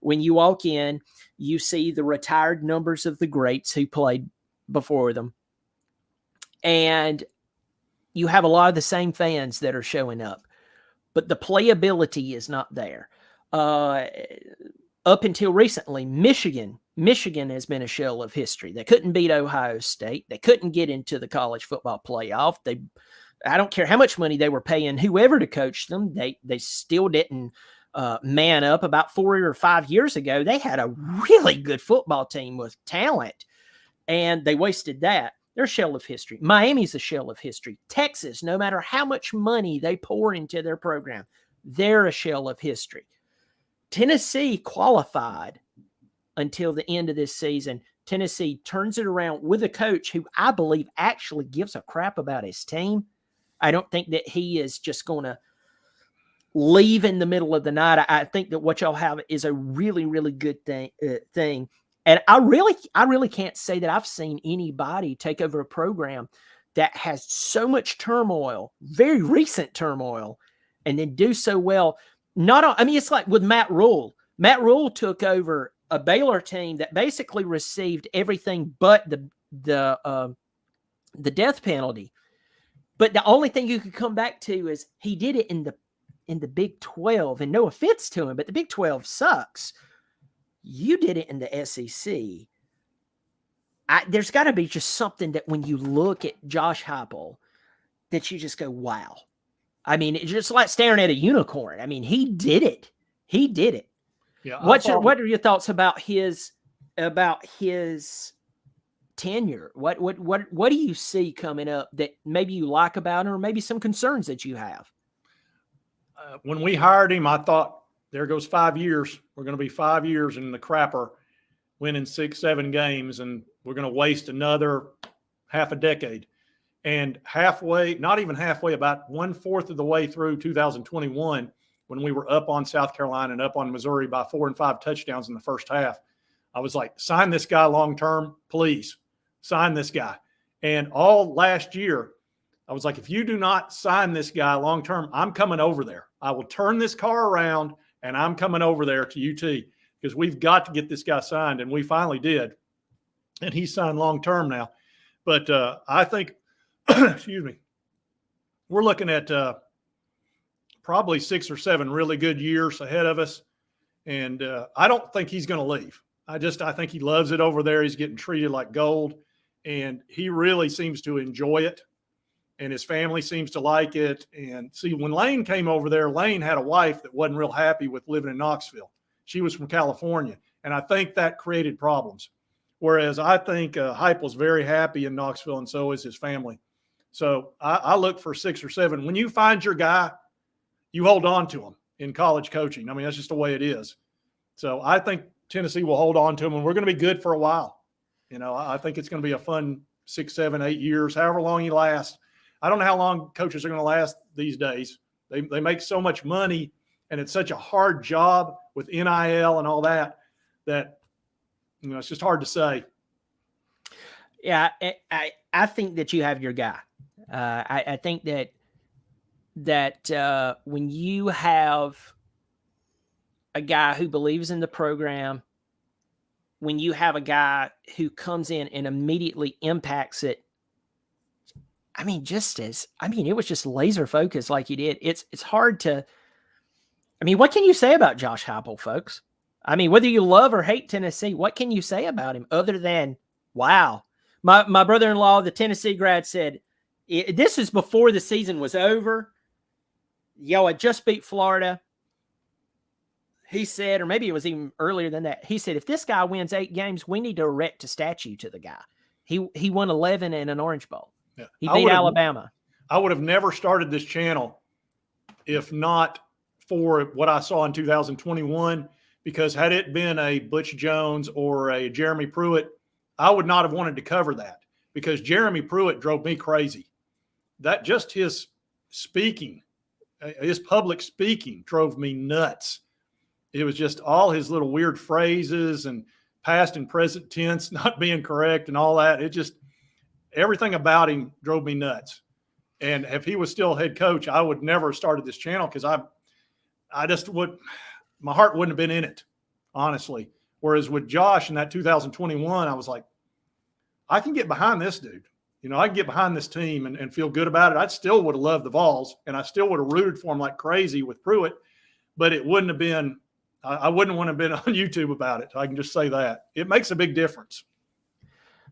Speaker 2: When you walk in, you see the retired numbers of the greats who played before them. And you have a lot of the same fans that are showing up. But the playability is not there. Up until recently, Michigan has been a shell of history. They couldn't beat Ohio State. They couldn't get into the college football playoff. I don't care how much money they were paying whoever to coach them. They still didn't man up. About 4 or 5 years ago, they had a really good football team with talent, and they wasted that. They're a shell of history. Miami's a shell of history. Texas, no matter how much money they pour into their program, they're a shell of history. Tennessee qualified until the end of this season. Tennessee turns it around with a coach who I believe actually gives a crap about his team. I don't think that he is just going to leave in the middle of the night. I think that what y'all have is a really, really good thing. And I really can't say that I've seen anybody take over a program that has so much turmoil, very recent turmoil, and then do so well. It's like with Matt Rule. Matt Rule took over a Baylor team that basically received everything but the death penalty. But the only thing you could come back to is he did it in the Big 12. And no offense to him, but the Big 12 sucks. You did it in the SEC. There's got to be just something that when you look at Josh Heupel, that you just go, wow. I mean, it's just like staring at a unicorn. I mean, he did it. Yeah. What are your thoughts about his tenure? What do you see coming up that maybe you like about him, or maybe some concerns that you have?
Speaker 3: When we hired him, I thought, there goes 5 years. We're going to be 5 years in the crapper, winning 6-7 games, and we're going to waste another half a decade. And not even halfway, about 1/4 of the way through 2021, when we were up on South Carolina and up on Missouri by 4 and 5 touchdowns in the first half, I was like, sign this guy long-term, please. Sign this guy. And all last year, I was like, if you do not sign this guy long-term, I'm coming over there. I will turn this car around, and I'm coming over there to UT because we've got to get this guy signed. And we finally did. And he's signed long-term now. But I think, excuse me, we're looking at probably 6 or 7 really good years ahead of us. And I don't think he's going to leave. I think he loves it over there. He's getting treated like gold. And he really seems to enjoy it. And his family seems to like it. And see, when Lane came over there, Lane had a wife that wasn't real happy with living in Knoxville. She was from California. And I think that created problems. Whereas I think Heupel's very happy in Knoxville, and so is his family. So I look for 6 or 7. When you find your guy, you hold on to him in college coaching. I mean, that's just the way it is. So I think Tennessee will hold on to him, and we're going to be good for a while. I think it's going to be a fun 6, 7, 8 years, however long he lasts. I don't know how long coaches are going to last these days. They make so much money, and it's such a hard job with NIL and all that it's just hard to say.
Speaker 2: Yeah, I think that you have your guy. I think that when you have a guy who believes in the program, when you have a guy who comes in and immediately impacts it, I mean, it was just laser focused like he did. It's hard to, I mean, what can you say about Josh Heupel, folks? I mean, whether you love or hate Tennessee, what can you say about him other than, wow? My brother-in-law, the Tennessee grad, said, this is before the season was over. Y'all had just beat Florida. He said, or maybe it was even earlier than that, he said, if this guy wins 8 games, we need to erect a statue to the guy. He won 11 in an Orange Bowl.
Speaker 3: Yeah.
Speaker 2: He beat Alabama.
Speaker 3: I would have never started this channel if not for what I saw in 2021, because had it been a Butch Jones or a Jeremy Pruitt, I would not have wanted to cover that, because Jeremy Pruitt drove me crazy. That just his speaking, his public speaking drove me nuts. It was just all his little weird phrases and past and present tense not being correct and all that. It just, everything about him drove me nuts. And if he was still head coach, I would never have started this channel, because I just would, my heart wouldn't have been in it, honestly. Whereas with Josh in that 2021, I was like, I can get behind this dude. You know, I can get behind this team and feel good about it. I still would have loved the Vols, and I still would have rooted for him like crazy with Pruitt, but it wouldn't have been, I wouldn't want to have been on YouTube about it. I can just say that. It makes a big difference.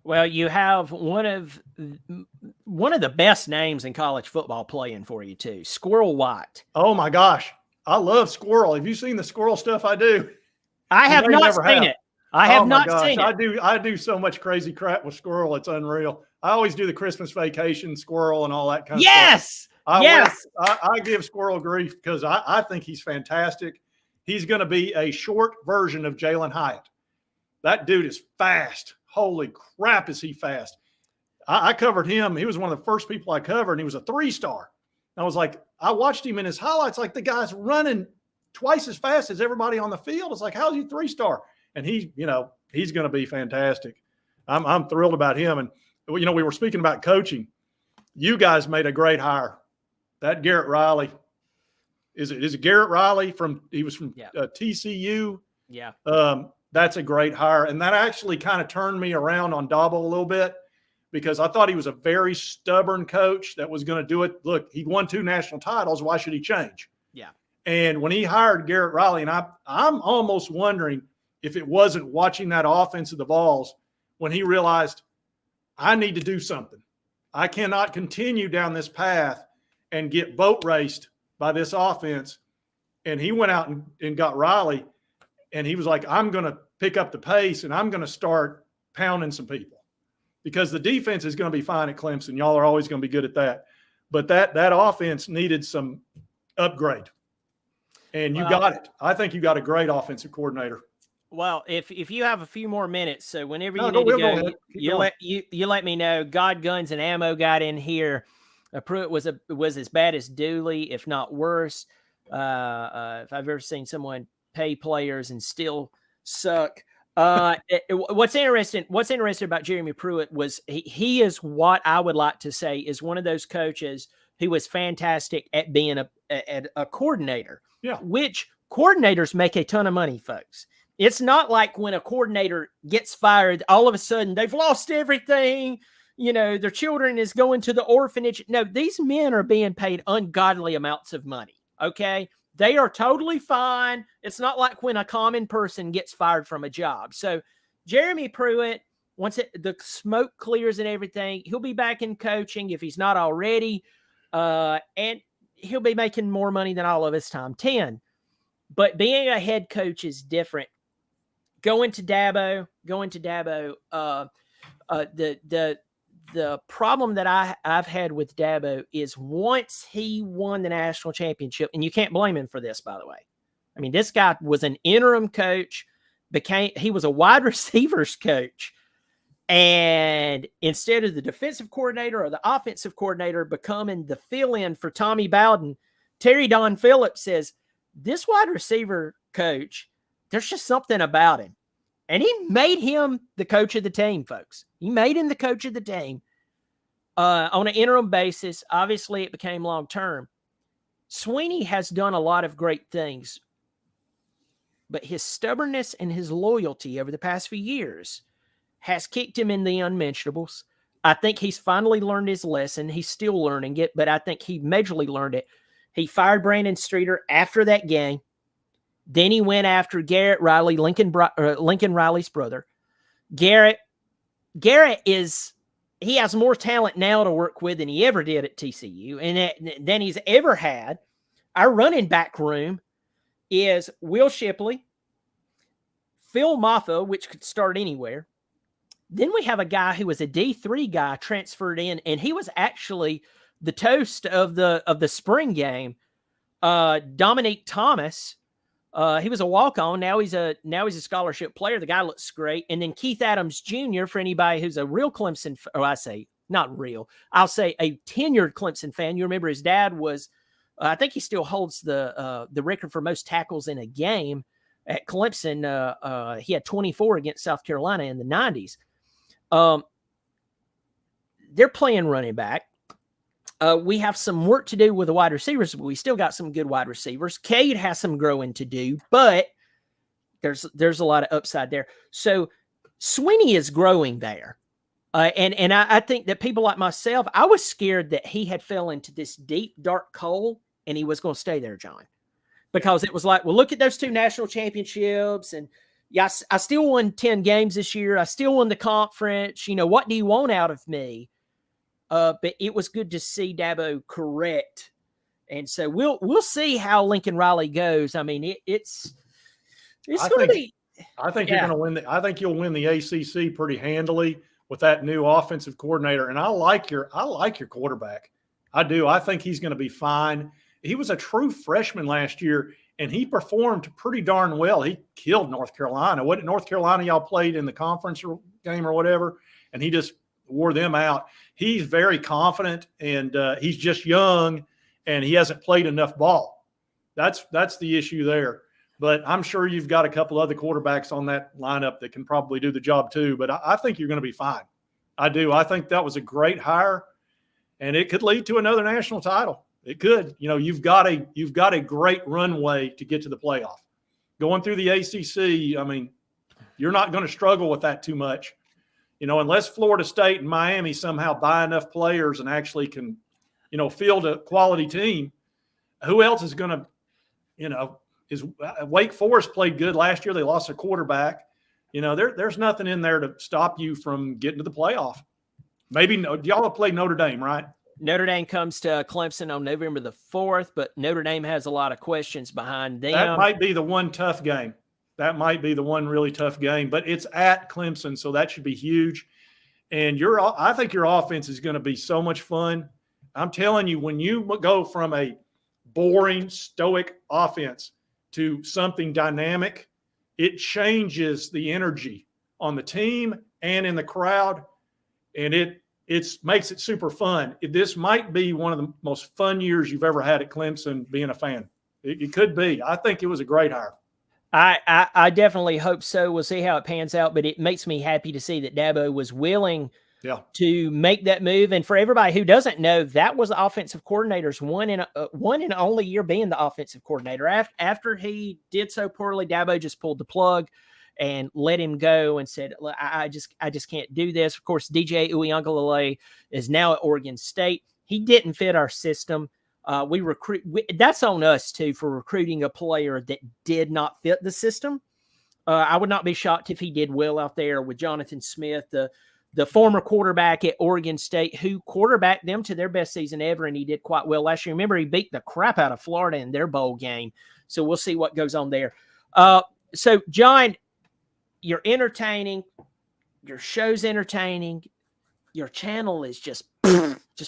Speaker 2: Well, you have one of the best names in college football playing for you too, Squirrel White.
Speaker 3: Oh my gosh, I love Squirrel. Have you seen the Squirrel stuff I do?
Speaker 2: I have not seen it. I have not seen it.
Speaker 3: I do so much crazy crap with Squirrel. It's unreal. I always do the Christmas vacation Squirrel and all that kind of stuff.
Speaker 2: Yes.
Speaker 3: I give Squirrel grief because I think he's fantastic. He's going to be a short version of Jalen Hyatt. That dude is fast. Holy crap, is he fast. I covered him. He was one of the first people I covered, and he was a 3-star. I was like, I watched him in his highlights, like the guy's running twice as fast as everybody on the field. It's like, how's he 3-star? And he's going to be fantastic. I'm thrilled about him. And, we were speaking about coaching. You guys made a great hire. That Garrett Riley, is it Garrett Riley he was from TCU?
Speaker 2: Yeah.
Speaker 3: That's a great hire. And that actually kind of turned me around on Dabo a little bit, because I thought he was a very stubborn coach that was going to do it. Look, he won 2 national titles. Why should he change?
Speaker 2: Yeah.
Speaker 3: And when he hired Garrett Riley, and I'm almost wondering if it wasn't watching that offense of the Vols when he realized, I need to do something. I cannot continue down this path and get boat raced by this offense. And he went out and got Riley, and he was like, I'm going to pick up the pace, and I'm going to start pounding some people, because the defense is going to be fine at Clemson. Y'all are always going to be good at that. But that offense needed some upgrade, and you got it. I think you got a great offensive coordinator.
Speaker 2: Well, if you have a few more minutes, so whenever you need to go, you let me know. God, Guns, and Ammo got in here. Pruitt was as bad as Dooley, if not worse. If I've ever seen someone pay players and still suck. What's interesting about Jeremy Pruitt was he is what I would like to say is one of those coaches who was fantastic at being a coordinator.
Speaker 3: Yeah. Which
Speaker 2: coordinators make a ton of money, folks. It's not like when a coordinator gets fired, all of a sudden they've lost everything. Their children is going to the orphanage. No, these men are being paid ungodly amounts of money. Okay. They are totally fine. It's not like when a common person gets fired from a job. So Jeremy Pruitt, once the smoke clears and everything, he'll be back in coaching if he's not already. And he'll be making more money than all of his time 10. But being a head coach is different. Going to Dabo, the problem that I've had with Dabo is once he won the national championship, and you can't blame him for this, by the way. I mean, this guy was an interim coach, he was a wide receivers coach. And instead of the defensive coordinator or the offensive coordinator becoming the fill-in for Tommy Bowden, Terry Don Phillips says, this wide receiver coach, there's just something about him. And he made him the coach of the team, folks. He made him the coach of the team on an interim basis. Obviously, it became long-term. Sweeney has done a lot of great things, but his stubbornness and his loyalty over the past few years has kicked him in the unmentionables. I think he's finally learned his lesson. He's still learning it, but I think he majorly learned it. He fired Brandon Streeter after that game. Then he went after Garrett Riley, Lincoln Riley's brother. Garrett he has more talent now to work with than he ever did at TCU, and than he's ever had. Our running back room is Will Shipley, Phil Maffa, which could start anywhere. Then we have a guy who was a D3 guy transferred in, and he was actually the toast of the spring game. Dominique Thomas. He was a walk-on. Now he's a scholarship player. The guy looks great. And then Keith Adams Jr. for anybody who's a real Clemson, or I say not real, I'll say a tenured Clemson fan. You remember his dad was, I think he still holds the record for most tackles in a game at Clemson. He had 24 against South Carolina in the 90s. They're playing running back. We have some work to do with the wide receivers, but we still got some good wide receivers. Cade has some growing to do, but there's a lot of upside there. So Sweeney is growing there. And I think that people like myself, I was scared that he had fell into this deep, dark hole and he was going to stay there, John. Because it was like, well, look at those 2 national championships. And yeah, I still won 10 games this year. I still won the conference. What do you want out of me? But it was good to see Dabo correct. And so we'll see how Lincoln Riley goes. I mean, it's going to be.
Speaker 3: I think you're going to win. I think you'll win the ACC pretty handily with that new offensive coordinator. And I like your quarterback. I do. I think he's going to be fine. He was a true freshman last year, and he performed pretty darn well. He killed North Carolina. What North Carolina y'all played in the conference game or whatever, and he just wore them out. He's very confident, and he's just young, and he hasn't played enough ball. That's the issue there. But I'm sure you've got a couple other quarterbacks on that lineup that can probably do the job too. But I think you're going to be fine. I do. I think that was a great hire, and it could lead to another national title. It could. You've got a great runway to get to the playoff. Going through the ACC, I mean, you're not going to struggle with that too much. Unless Florida State and Miami somehow buy enough players and actually can, field a quality team, who else is going to, is Wake Forest played good last year. They lost their quarterback. There's nothing in there to stop you from getting to the playoff. Maybe y'all have played Notre Dame, right?
Speaker 2: Notre Dame comes to Clemson on November the 4th, but Notre Dame has a lot of questions behind them.
Speaker 3: That might be the one tough game. That might be the one really tough game, but it's at Clemson, so that should be huge. And I think your offense is going to be so much fun. I'm telling you, when you go from a boring, stoic offense to something dynamic, it changes the energy on the team and in the crowd, and it makes it super fun. This might be one of the most fun years you've ever had at Clemson being a fan. It could be. I think it was a great hire.
Speaker 2: I definitely hope so. We'll see how it pans out, but it makes me happy to see that Dabo was willing to make that move. And for everybody who doesn't know, that was the offensive coordinator's one and only year being the offensive coordinator. After he did so poorly, Dabo just pulled the plug and let him go and said, I just can't do this. Of course, DJ Uiagalelei is now at Oregon State. He didn't fit our system. That's on us too for recruiting a player that did not fit the system. I would not be shocked if he did well out there with Jonathan Smith, the former quarterback at Oregon State, who quarterbacked them to their best season ever, and he did quite well last year. Remember, he beat the crap out of Florida in their bowl game. So we'll see what goes on there. So John, you're entertaining. Your show's entertaining. Your channel is just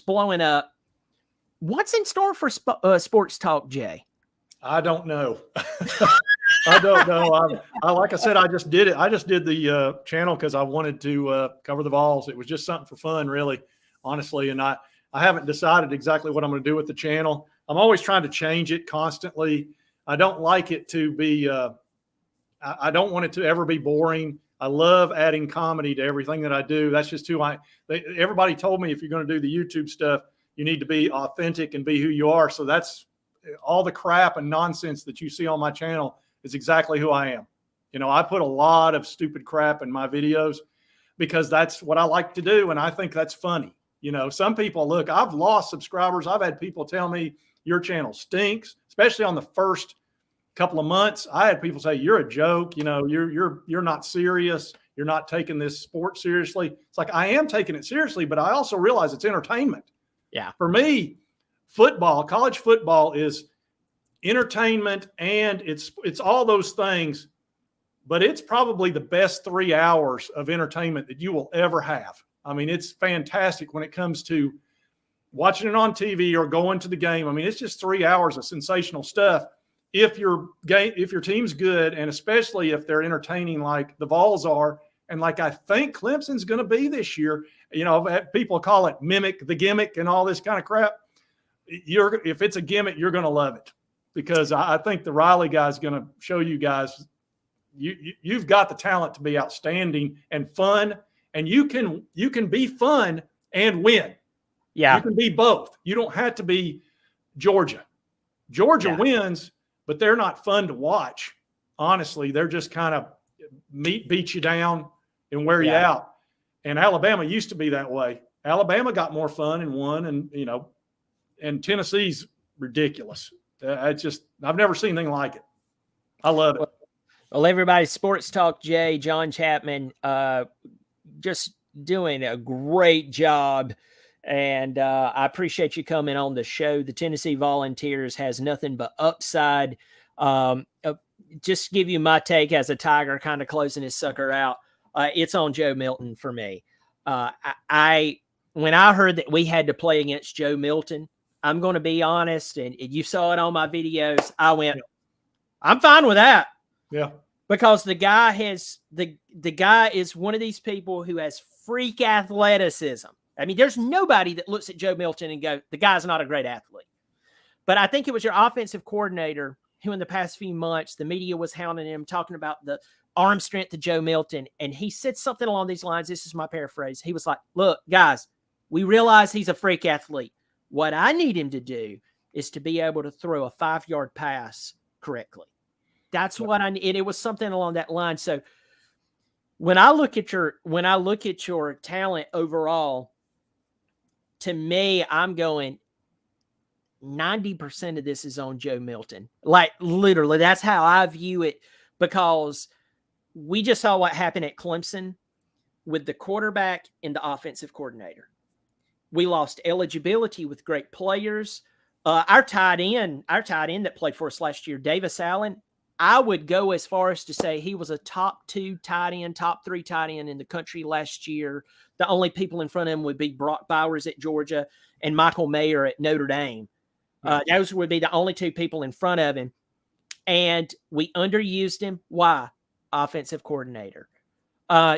Speaker 2: blowing up. What's in store for Sports Talk, Jay?
Speaker 3: I don't know. I don't know. Like I said, I just did it. I just did the channel because I wanted to cover the Vols. It was just something for fun, really, honestly. And I haven't decided exactly what I'm going to do with the channel. I'm always trying to change it constantly. I don't like it to be I don't want it to ever be boring. I love adding comedy to everything that I do. That's just who everybody told me if you're going to do the YouTube stuff, you need to be authentic and be who you are. So that's all the crap and nonsense that you see on my channel is exactly who I am. I put a lot of stupid crap in my videos, because that's what I like to do. And I think that's funny. You know, some people, look, I've lost subscribers. I've had people tell me your channel stinks, especially on the first couple of months. I had people say, you're a joke. You know, you're not serious. You're not taking this sport seriously. It's like, I am taking it seriously, but I also realize it's entertainment.
Speaker 2: Yeah.
Speaker 3: For me, football, college football is entertainment, and it's all those things, but it's probably the best 3 hours of entertainment that you will ever have. I mean, it's fantastic when it comes to watching it on TV or going to the game. I mean, it's just 3 hours of sensational stuff. If your team's good, and especially if they're entertaining like the Vols are, and like I think Clemson's going to be this year. You know, people call it mimic the gimmick and all this kind of crap. If it's a gimmick, you're going to love it, because I think the Riley guy is going to show you guys you've got the talent to be outstanding and fun, and you can be fun and win.
Speaker 2: Yeah,
Speaker 3: you can be both. You don't have to be Georgia. Georgia wins, but they're not fun to watch. Honestly, they're just kind of beat you down and wear you out. And Alabama used to be that way. Alabama got more fun and won, and you know, and Tennessee's ridiculous. I've never seen anything like it. I love it.
Speaker 2: Well, everybody, Sports Talk Jay, John Chapman, just doing a great job. And I appreciate you coming on the show. The Tennessee Volunteers has nothing but upside. Just give you my take as a Tiger, kind of closing his sucker out. It's on Joe Milton for me. When I heard that we had to play against Joe Milton, I'm going to be honest, and you saw it on my videos, I went, I'm fine with that.
Speaker 3: Yeah.
Speaker 2: Because the guy is one of these people who has freak athleticism. I mean, there's nobody that looks at Joe Milton and go, the guy's not a great athlete. But I think it was your offensive coordinator who in the past few months, the media was hounding him, talking about the arm strength of Joe Milton. And he said something along these lines. This is my paraphrase. He was like, look, guys, we realize he's a freak athlete. What I need him to do is to be able to throw a 5-yard pass correctly. That's what I need. And it was something along that line. So when I look at your talent overall, to me, I'm going 90% of this is on Joe Milton. Like literally, that's how I view it, because we just saw what happened at Clemson with the quarterback and the offensive coordinator. We lost eligibility with great players. Our tight end that played for us last year, Davis Allen, I would go as far as to say he was a top 2 tight end, top 3 tight end in the country last year. The only people in front of him would be Brock Bowers at Georgia and Michael Mayer at Notre Dame. Those would be the only 2 people in front of him. And we underused him. Why? Offensive coordinator.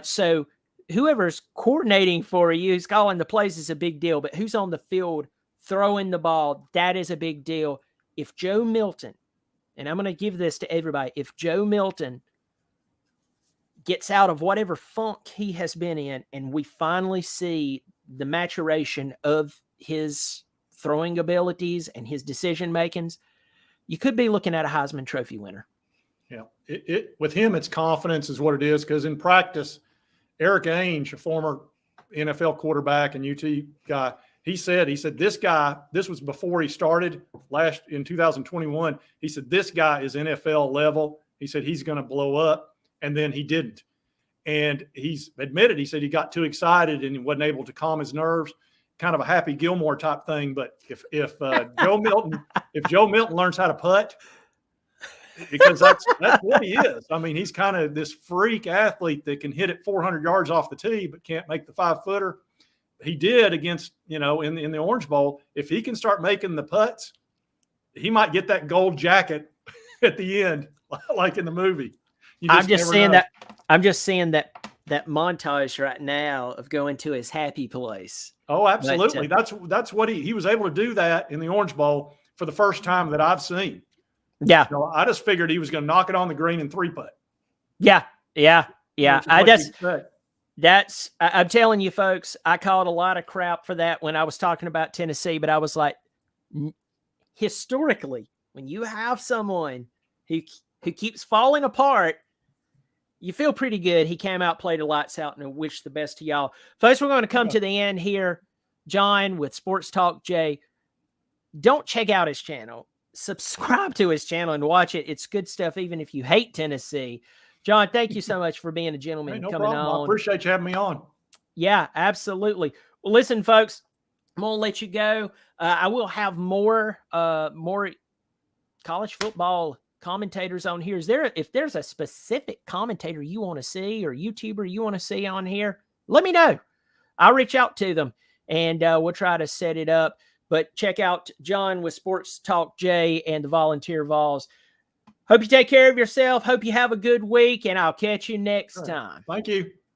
Speaker 2: So whoever's coordinating for you, who's calling the plays is a big deal, but who's on the field throwing the ball, that is a big deal. If Joe Milton, and I'm going to give this to everybody, if Joe Milton gets out of whatever funk he has been in, and we finally see the maturation of his throwing abilities and his decision makings, you could be looking at a Heisman Trophy winner.
Speaker 3: Yeah, with him, it's confidence is what it is, because in practice, Eric Ainge, a former NFL quarterback and UT guy, he said, this guy, this was before he started in 2021. He said, this guy is NFL level. He said, he's going to blow up. And then he didn't. And he's admitted, he said he got too excited and he wasn't able to calm his nerves. Kind of a Happy Gilmore type thing. But if Joe Milton learns how to putt, because that's what he is. I mean, he's kind of this freak athlete that can hit it 400 yards off the tee, but can't make the 5-footer. He did against, in the Orange Bowl. If he can start making the putts, he might get that gold jacket at the end, like in the movie.
Speaker 2: I'm just seeing that montage right now of going to his happy place.
Speaker 3: Oh, absolutely. That's what he was able to do that in the Orange Bowl for the first time that I've seen.
Speaker 2: Yeah.
Speaker 3: I just figured he was going to knock it on the green and 3-putt.
Speaker 2: Yeah. I'm telling you, folks, I called a lot of crap for that when I was talking about Tennessee, but I was like, historically, when you have someone who keeps falling apart, you feel pretty good. He came out, played a lights out, and I wish the best to y'all. Folks, we're going to come to the end here. John with Sports Talk Jay. Don't check out his channel. Subscribe to his channel and watch it. It's good stuff, even if you hate Tennessee. John, thank you so much for being a gentleman and coming on.
Speaker 3: I appreciate you having me on.
Speaker 2: Yeah, absolutely. Well, listen, folks, I'm going to let you go. I will have more college football commentators on here. If there's a specific commentator you want to see or YouTuber you want to see on here, let me know. I'll reach out to them and we'll try to set it up. But check out John with Sports Talk Jay and the Volunteer Vols. Hope you take care of yourself. Hope you have a good week, and I'll catch you next time.
Speaker 3: Thank you.